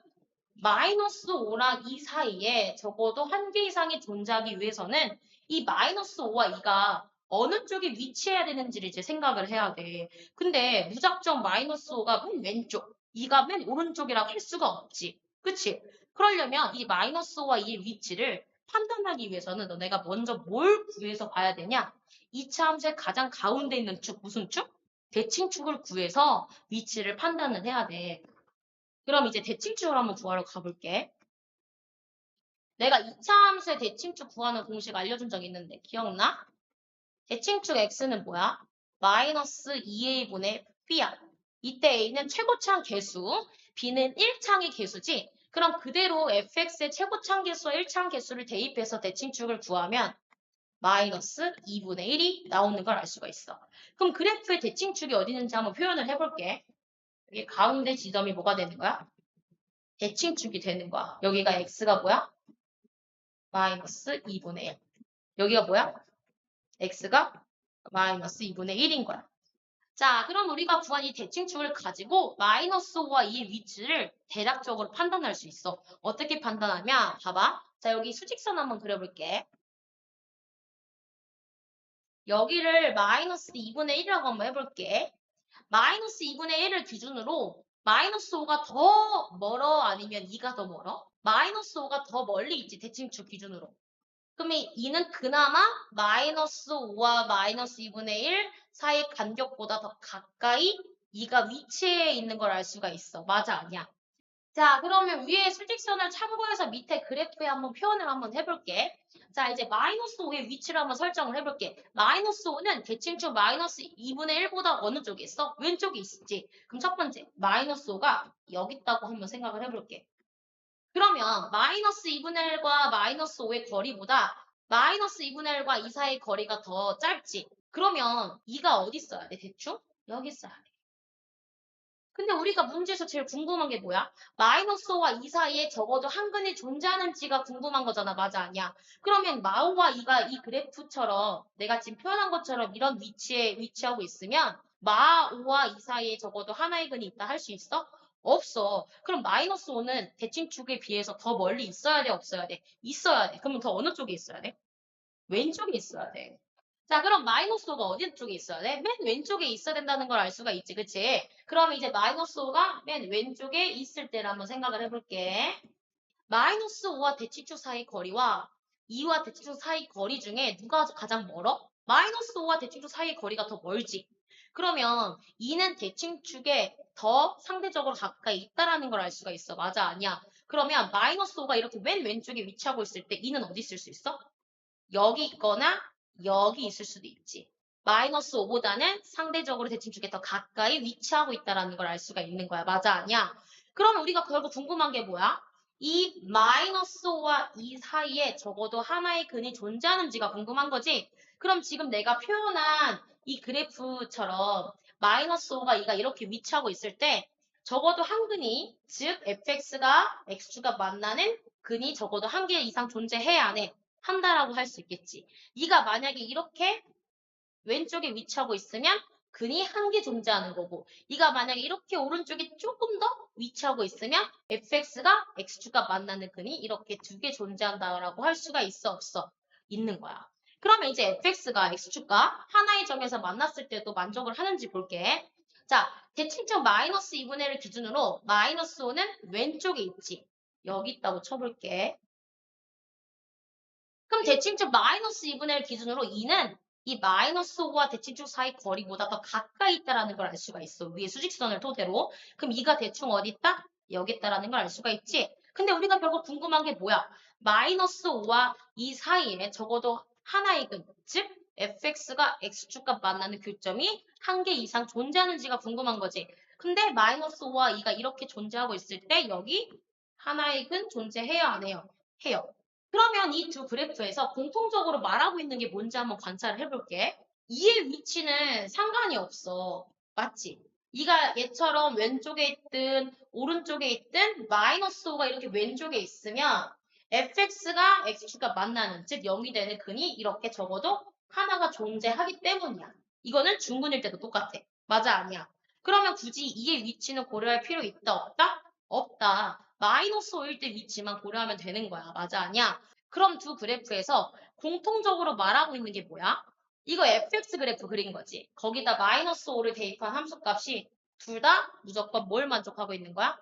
Speaker 1: 마이너스 5랑 2 사이에 적어도 한 개 이상이 존재하기 위해서는 이 마이너스 5와 2가 어느 쪽에 위치해야 되는지를 이제 생각을 해야 돼. 근데 무작정 마이너스 5가 맨 왼쪽, 2가 맨 오른쪽이라고 할 수가 없지. 그치? 그러려면 이 마이너스 5와 2의 위치를 판단하기 위해서는 너네가 먼저 뭘 구해서 봐야 되냐? 이차 함수의 가장 가운데 있는 축, 무슨 축? 대칭축을 구해서 위치를 판단을 해야 돼. 그럼 이제 대칭축을 한번 구하러 가볼게. 내가 2차 함수의 대칭축 구하는 공식 알려준 적 있는데 기억나? 대칭축 x는 뭐야? 마이너스 2a분의 b야. 이때 a는 최고차항 개수, b는 1차항의 개수지. 그럼 그대로 fx의 최고차항 개수와 1차항 개수를 대입해서 대칭축을 구하면 마이너스 2분의 1이 나오는 걸 알 수가 있어. 그럼 그래프의 대칭축이 어디 있는지 한번 표현을 해볼게. 여기 가운데 지점이 뭐가 되는 거야? 대칭축이 되는 거야. 여기가 x가 뭐야? 마이너스 2분의 1. 여기가 뭐야? x가 마이너스 2분의 1인 거야. 자, 그럼 우리가 구한 이 대칭축을 가지고 마이너스 5와 2의 위치를 대략적으로 판단할 수 있어. 어떻게 판단하면, 봐봐. 자, 여기 수직선 한번 그려볼게. 여기를 마이너스 2분의 1이라고 한번 해볼게. 마이너스 2분의 1을 기준으로 마이너스 5가 더 멀어? 아니면 2가 더 멀어? 마이너스 5가 더 멀리 있지, 대칭축 기준으로. 그럼 이 2는 그나마 마이너스 5와 마이너스 2분의 1 사이의 간격보다 더 가까이 2가 위치해 있는 걸 알 수가 있어. 맞아, 아니야? 자, 그러면 위에 수직선을 참고해서 밑에 그래프에 한번 표현을 한번 해볼게. 자, 이제 마이너스 5의 위치를 한번 설정을 해볼게. 마이너스 5는 대칭축 마이너스 2분의 1보다 어느 쪽에 있어? 왼쪽에 있지. 그럼 첫 번째, 마이너스 5가 여기 있다고 한번 생각을 해볼게. 그러면 마이너스 2분의 1과 마이너스 5의 거리보다 마이너스 2분의 1과 2 사이의 거리가 더 짧지. 그러면 2가 어디 있어야 돼, 대충? 여기 있어야 돼. 근데 우리가 문제에서 제일 궁금한 게 뭐야? 마이너스 5와 2 사이에 적어도 한 근이 존재하는지가 궁금한 거잖아. 맞아, 아니야? 그러면 마오와 2가 이 그래프처럼 내가 지금 표현한 것처럼 이런 위치에 위치하고 있으면 마5와 2 사이에 적어도 하나의 근이 있다 할 수 있어? 없어. 그럼 마이너스 5는 대칭축에 비해서 더 멀리 있어야 돼, 없어야 돼? 있어야 돼. 그러면 더 어느 쪽에 있어야 돼? 왼쪽에 있어야 돼. 자, 그럼 마이너스 5가 어디 쪽에 있어야 돼? 맨 왼쪽에 있어야 된다는 걸 알 수가 있지, 그치? 그럼 이제 마이너스 5가 맨 왼쪽에 있을 때를 한번 생각을 해볼게. 마이너스 5와 대칭축 사이 거리와 2와 대칭축 사이 거리 중에 누가 가장 멀어? 마이너스 5와 대칭축 사이 거리가 더 멀지. 그러면 2는 대칭축에 더 상대적으로 가까이 있다라는 걸 알 수가 있어. 맞아, 아니야? 그러면 마이너스 5가 이렇게 맨 왼쪽에 위치하고 있을 때 2는 어디 있을 수 있어? 여기 있거나 여기 있을 수도 있지. 마이너스 5보다는 상대적으로 대칭축에 더 가까이 위치하고 있다는 걸 알 수가 있는 거야. 맞아, 아니야? 그러면 우리가 결국 궁금한 게 뭐야? 이 마이너스 5와 2 사이에 적어도 하나의 근이 존재하는지가 궁금한 거지? 그럼 지금 내가 표현한 이 그래프처럼 마이너스 5가 2가 이렇게 위치하고 있을 때 적어도 한 근이, 즉 fx가 x축과 만나는 근이 적어도 한 개 이상 존재해야 하네. 한다라고 할 수 있겠지. 네가 만약에 이렇게 왼쪽에 위치하고 있으면 근이 한 개 존재하는 거고 네가 만약에 이렇게 오른쪽에 조금 더 위치하고 있으면 fx가 x축과 만나는 근이 이렇게 두 개 존재한다라고 할 수가 있어 없어? 있는 거야. 그러면 이제 fx가 x축과 하나의 점에서 만났을 때도 만족을 하는지 볼게. 자, 대칭점 마이너스 2분의 1을 기준으로 마이너스 5는 왼쪽에 있지. 여기 있다고 쳐볼게. 그럼 대칭축 마이너스 2분의 1 기준으로 2는 이 마이너스 5와 대칭축 사이 거리보다 더 가까이 있다는 걸 알 수가 있어. 위에 수직선을 토대로. 그럼 2가 대충 어디 있다? 여기 있다는 걸 알 수가 있지. 근데 우리가 결국 궁금한 게 뭐야? 마이너스 5와 2 사이에 적어도 하나의 근, 즉 fx가 x축과 만나는 교점이 한 개 이상 존재하는지가 궁금한 거지. 근데 마이너스 5와 2가 이렇게 존재하고 있을 때 여기 하나의 근 존재해요, 안 해요? 해요. 그러면 이 두 그래프에서 공통적으로 말하고 있는 게 뭔지 한번 관찰을 해볼게. 2의 위치는 상관이 없어. 맞지? 이가 얘처럼 왼쪽에 있든 오른쪽에 있든 마이너스 5가 이렇게 왼쪽에 있으면 fx가 x축과 만나는 즉 0이 되는 근이 이렇게 적어도 하나가 존재하기 때문이야. 이거는 중근일 때도 똑같아. 맞아 아니야? 그러면 굳이 이의 위치는 고려할 필요 있다 없다? 없다. 마이너스 5일 때 위치만 고려하면 되는 거야. 맞아 아니야? 그럼 두 그래프에서 공통적으로 말하고 있는 게 뭐야? 이거 fx 그래프 그린 거지. 거기다 마이너스 5를 대입한 함수값이 둘 다 무조건 뭘 만족하고 있는 거야?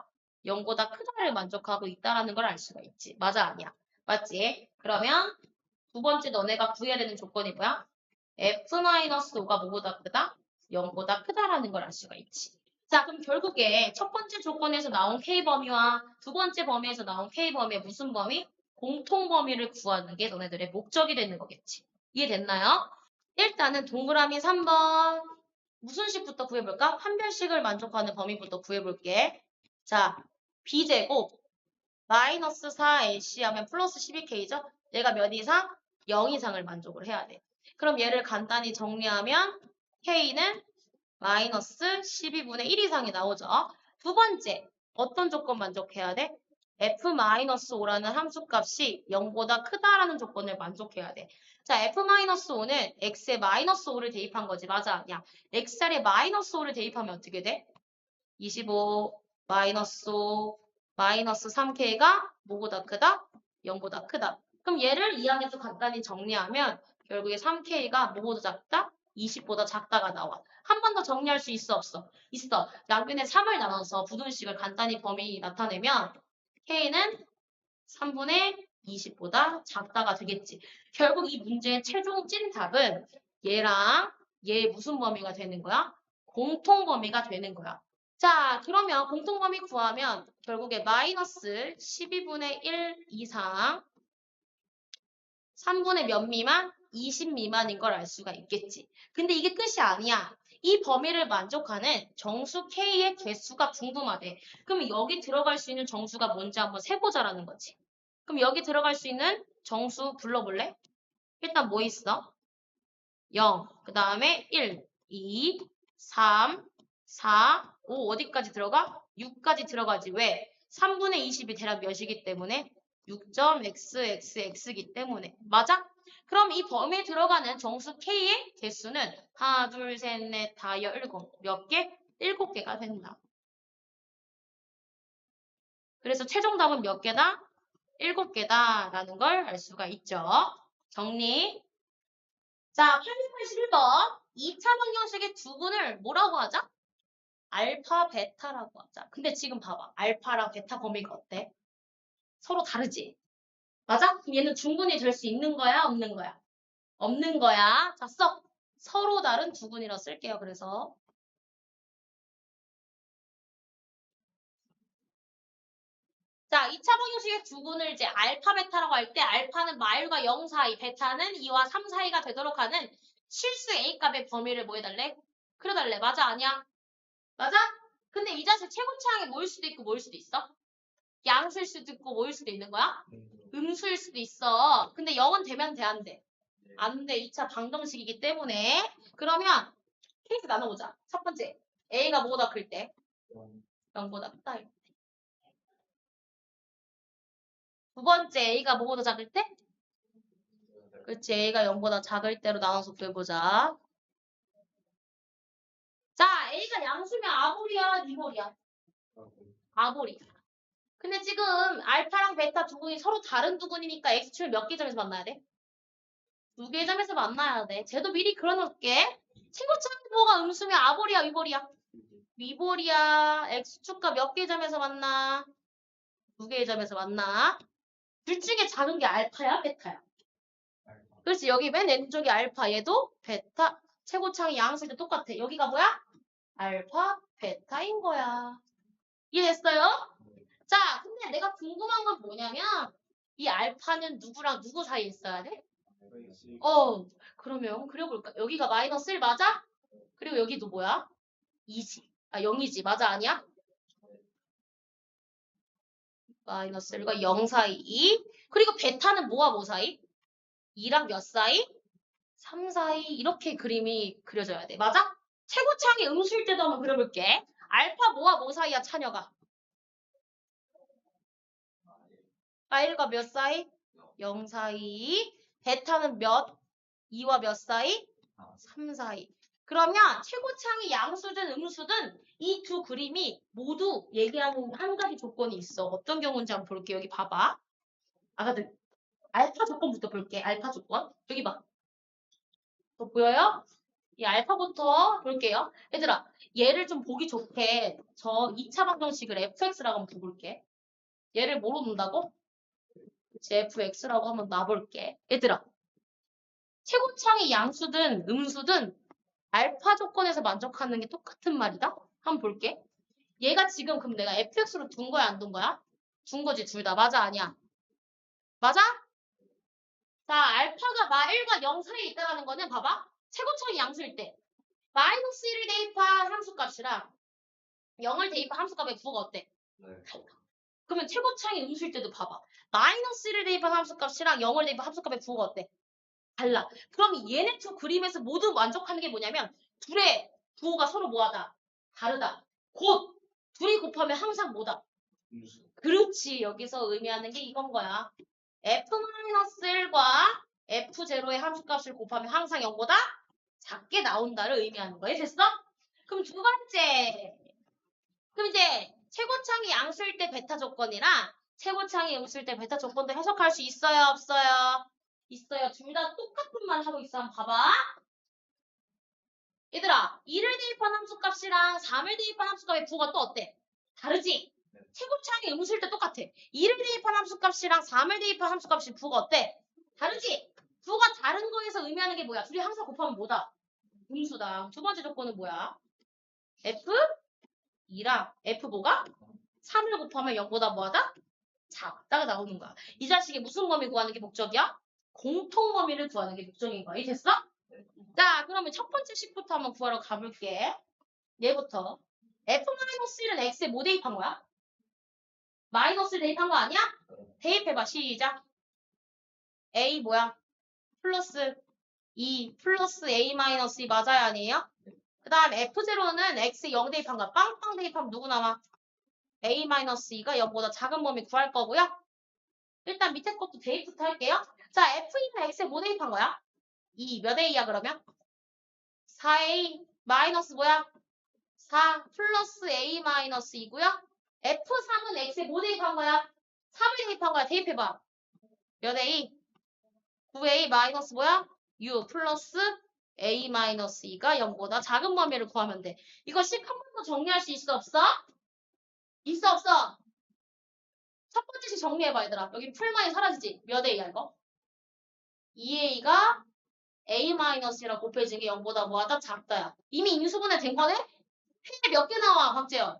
Speaker 1: 0보다 크다를 만족하고 있다라는 걸 알 수가 있지. 맞아 아니야? 맞지? 그러면 두 번째 너네가 구해야 되는 조건이 뭐야? f-5가 뭐보다 크다? 0보다 크다라는 걸 알 수가 있지. 자, 그럼 결국에 첫 번째 조건에서 나온 K범위와 두 번째 범위에서 나온 K범위의 무슨 범위? 공통범위를 구하는 게 너네들의 목적이 되는 거겠지. 이해됐나요? 일단은 동그라미 3번 무슨 식부터 구해볼까? 판별식을 만족하는 범위부터 구해볼게. 자, b제곱 마이너스 4ac 하면 플러스 12k죠? 얘가 몇 이상? 0 이상을 만족을 해야 돼. 그럼 얘를 간단히 정리하면 k는 마이너스 12분의 1 이상이 나오죠. 두 번째, 어떤 조건 만족해야 돼? f-5라는 함수값이 0보다 크다라는 조건을 만족해야 돼. 자, f-5는 x에 마이너스 5를 대입한 거지. 맞아? 아니야. x자리에 마이너스 5를 대입하면 어떻게 돼? 25 마이너스 5 마이너스 3k가 뭐보다 크다? 0보다 크다. 그럼 얘를 이 안에서 간단히 정리하면 결국에 3k가 뭐보다 작다? 20보다 작다가 나와. 한 번 더 정리할 수 있어 없어? 있어. 양변에 3을 나눠서 부등식을 간단히 범위 나타내면 k는 3분의 20보다 작다가 되겠지. 결국 이 문제의 최종 찐답은 얘랑 얘의 무슨 범위가 되는 거야? 공통 범위가 되는 거야. 자, 그러면 공통 범위 구하면 결국에 마이너스 12분의 1 이상 3분의 몇 미만? 20 미만인 걸 알 수가 있겠지. 근데 이게 끝이 아니야. 이 범위를 만족하는 정수 K의 개수가 궁금하대. 그럼 여기 들어갈 수 있는 정수가 뭔지 한번 세보자라는 거지. 그럼 여기 들어갈 수 있는 정수 불러볼래? 일단 뭐 있어? 0, 그 다음에 1, 2, 3, 4, 5 어디까지 들어가? 6까지 들어가지. 왜? 3분의 20이 대략 몇이기 때문에? 6.xxx이기 때문에. 맞아? 그럼 이 범위에 들어가는 정수 K의 개수는 하나, 둘, 셋, 넷, 다, 열곱. 몇 개? 7개가 된다. 그래서 최종 답은 몇 개다? 7개다라는 걸 알 수가 있죠. 정리. 자, 881번. 2차 방정식의 두근을 뭐라고 하자? 알파, 베타라고 하자. 근데 지금 봐봐. 알파랑 베타 범위가 어때? 서로 다르지? 맞아? 그럼 얘는 중근이 될 수 있는 거야? 없는 거야? 없는 거야. 자, 써. 서로 다른 두근이라 쓸게요. 그래서. 자, 2차 방정식의 두근을 이제 알파, 베타라고 할 때 알파는 마일과 0 사이, 베타는 2와 3 사이가 되도록 하는 실수 A값의 범위를 뭐 해달래? 그려달래. 맞아? 아니야? 맞아? 근데 이 자식 최고차항이 뭐일 수도 있고 뭐일 수도 있어? 양수일 수도 있고 뭐일 수도 있는 거야? 음수일 수도 있어. 근데 0은 되면 돼, 안 돼? 안 돼. 2차 방정식이기 때문에. 그러면 케이스 나눠보자. 첫 번째. A가 뭐보다 클 때? 0보다 크다. 두 번째. A가 뭐보다 작을 때? 그렇지. A가 0보다 작을 때로 나눠서 구해보자. 자, A가 양수면 아볼이야, 니볼이야? 아볼이야. 근데 지금 알파랑 베타 두근이 서로 다른 두근이니까 X축을 몇 개 점에서 만나야 돼? 2개 점에서 만나야 돼. 쟤도 미리 그려놓을게. 친구차항 음수면 아볼이야, 위볼이야? 위볼이야. X축과 몇 개 점에서 만나? 2개의 점에서 만나. 둘 중에 작은 게 알파야, 베타야? 그렇지. 여기 맨 왼쪽이 알파, 얘도 베타. 최고차항이 양수일 때 똑같아. 여기가 뭐야? 알파, 베타인 거야. 이해됐어요? 자, 근데 내가 궁금한 건 뭐냐면 이 알파는 누구랑 누구 사이에 있어야 돼? 그러면 그려볼까? 여기가 마이너스 1 맞아? 그리고 여기도 뭐야? 2지. 아, 0이지. 맞아, 아니야? 마이너스 1과 0 사이. 그리고 베타는 뭐와 뭐 사이? 2랑 몇 사이? 3 사이. 이렇게 그림이 그려져야 돼. 맞아? 최고창이 음수일 때도 한번 그려볼게. 알파 뭐와 뭐 사이야, 차녀가? 파일과 몇 사이? 0 사이. 베타는 몇? 2와 몇 사이? 3 사이. 그러면 최고창이 양수든 음수든 이 두 그림이 모두 얘기하는 한 가지 조건이 있어. 어떤 경우인지 한번 볼게. 여기 봐봐. 아가들 알파 조건부터 볼게. 알파 조건. 여기 봐. 또 보여요? 이 알파부터 볼게요. 얘들아, 얘를 좀 보기 좋게 저 2차 방정식을 fx라고 한번 두볼게. 얘를 뭐로 놓는다고? fx라고 한번 놔볼게. 얘들아, 최고창이 양수든 음수든 알파 조건에서 만족하는 게 똑같은 말이다? 한번 볼게. 얘가 지금 그럼 내가 fx로 둔 거야, 안 둔 거야? 둔 거지, 둘 다. 맞아, 아니야? 맞아? 자, 알파가 1과 0 사이에 있다는 거는 봐봐. 최고창이 양수일 때 마이너스 1을 대입한 함수값이랑 0을 대입한 함수값의 부호가 어때?
Speaker 2: 네.
Speaker 1: 그러면 최고창이 음수일 때도 봐봐. 마이너스 1을 대입한 함수값이랑 0을 대입한 함수값의 부호가 어때? 달라. 그럼 얘네 두 그림에서 모두 만족하는 게 뭐냐면 둘의 부호가 서로 뭐하다? 다르다. 곧 둘이 곱하면 항상 뭐다?
Speaker 2: 음수.
Speaker 1: 그렇지. 여기서 의미하는 게 이건 거야. f-1과 f0의 함수값을 곱하면 항상 0보다 작게 나온다를 의미하는 거야. 됐어? 그럼 두 번째. 그럼 이제 최고창이 양수일 때 베타 조건이랑 최고창이 음수일 때 베타 조건도 해석할 수 있어요? 없어요? 있어요. 둘 다 똑같은 말 하고 있어. 한번 봐봐. 얘들아, 2를 대입한 함수값이랑 3을 대입한 함수값의 부호가 또 어때? 다르지?
Speaker 2: 네.
Speaker 1: 최고창이 음수일 때 똑같아. 2를 대입한 함수값이랑 3을 대입한 함수값의 부호가 어때? 다르지? 부호가 다른 거에서 의미하는 게 뭐야? 둘이 항상 곱하면 뭐다? 음수다. 두 번째 조건은 뭐야? F2랑 F 뭐가? 3을 곱하면 0보다 뭐하다? 작다가 나오는 거야. 이 자식이 무슨 범위 구하는 게 목적이야? 공통 범위를 구하는 게 목적인 거야. 이해됐어? 자, 그러면 첫 번째 식부터 한번 구하러 가볼게. 얘부터. F-1은 X에 뭐 대입한 거야? 마이너스를 대입한 거 아니야? 대입해봐. 시작. A 뭐야? 플러스 2 플러스 A 마이너스 2 맞아요? 아니에요? 그 다음 F0는 X에 0 대입한 거야. 빵빵 대입하면 누구 나와? A 마이너스 2가 0보다 작은 범위 구할 거고요. 일단 밑에 것도 대입부터 할게요. 자, F는 X에 뭐 대입한 거야? 2. 몇 A야 그러면? 4A 마이너스 뭐야? 4 플러스 A 마이너스 2고요. F3은 X에 뭐 대입한 거야? 3을 대입한 거야. 대입해봐. 몇 A? 9A 마이너스 뭐야? 6 플러스 A 마이너스 2가 0보다 작은 범위를 구하면 돼. 이거 식 한 번 더 정리할 수 있어 없어? 있어 없어? 첫 번째 식 정리해봐 얘들아. 여기 풀만이 사라지지? 몇 A야 이거? 2A가 A-이랑 곱해진 게 0보다 뭐하다? 작다야. 이미 인수분해 된 거네? 해 몇 개 나와 박재현?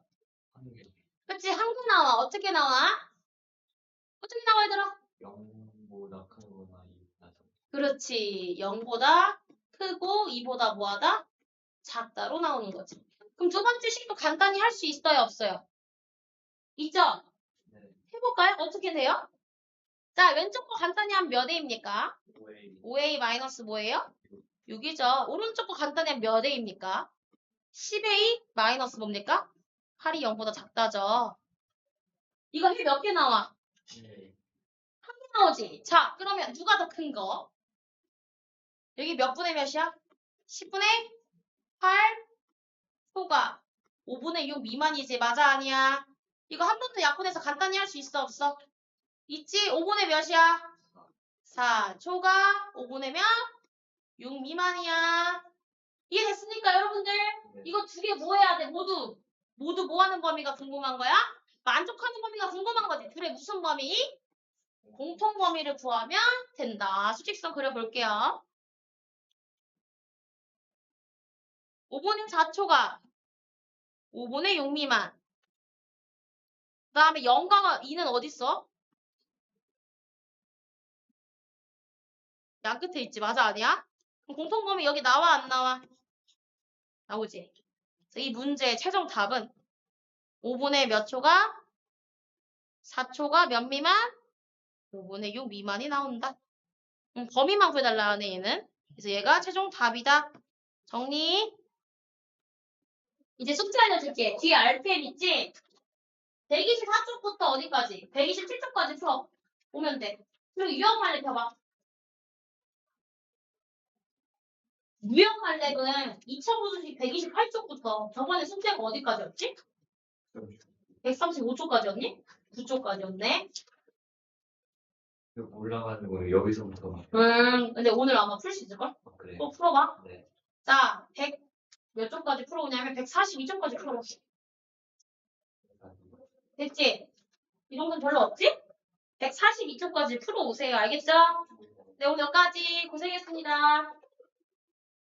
Speaker 2: 한 개.
Speaker 1: 그치? 한 개 나와. 어떻게 나와? 어떻게 나와 얘들아?
Speaker 2: 0보다 크거나 2보다 작다.
Speaker 1: 그렇지. 0보다 크고 2보다 뭐하다? 작다로 나오는 거지. 그럼 두 번째 식도 간단히 할 수 있어요? 없어요? 있죠?
Speaker 2: 네.
Speaker 1: 해볼까요? 어떻게 돼요? 자, 왼쪽 거 간단히 하면 몇 A입니까?
Speaker 2: 5A.
Speaker 1: 5A 마이너스 뭐예요? 6이죠. 오른쪽 거 간단히 하면 몇 A입니까? 10A 마이너스 뭡니까? 8이 0보다 작다죠. 이거 해 몇 개 나와?
Speaker 2: 네.
Speaker 1: 한 개 나오지. 자, 그러면 누가 더 큰 거? 여기 몇 분의 몇이야? 10분의 8 초과 5분의 6 미만이지. 맞아 아니야? 이거 한 번 더 약분해서 간단히 할 수 있어 없어? 있지? 5분의 몇이야? 4 초과 5분의 몇? 6 미만이야. 이해됐습니까 여러분들?
Speaker 2: 네.
Speaker 1: 이거 두 개 뭐 해야 돼? 모두 뭐 하는 범위가 궁금한 거야? 만족하는 범위가 궁금한 거지. 둘의 무슨 범위? 공통 범위를 구하면 된다. 수직선 그려볼게요. 5분의 4초가 5분의 6 미만. 그 다음에 0과 2는 어디 있어? 양 끝에 있지. 맞아 아니야? 그럼 공통 범위 여기 나와 안 나와? 나오지. 그래서 이 문제의 최종 답은 5분의 몇 초가 4초가 몇 미만? 5분의 6 미만이 나온다. 범위만 구해달라 하네 얘는. 그래서 얘가 최종 답이다. 정리. 이제 숙제 알려줄게. 뒤에 RPM 있지? 124쪽부터 어디까지? 127쪽까지 풀어. 오면 돼. 그리고 유형 만렙 펴봐. 유형 만렙은 2000부수식 128쪽부터 저번에 숙제가 어디까지였지? 135쪽까지였니? 9쪽까지였네.
Speaker 2: 올라가지고 여기서부터 막.
Speaker 1: 근데 오늘 아마 풀 수 있을걸?
Speaker 2: 그래.
Speaker 1: 또 풀어봐.
Speaker 2: 네.
Speaker 1: 자, 100 몇 쪽까지 풀어오냐면 142쪽까지 풀어봐. 됐지? 이 정도는 별로 없지? 142쪽까지 풀어오세요. 알겠죠? 네, 오늘 여기까지 고생했습니다.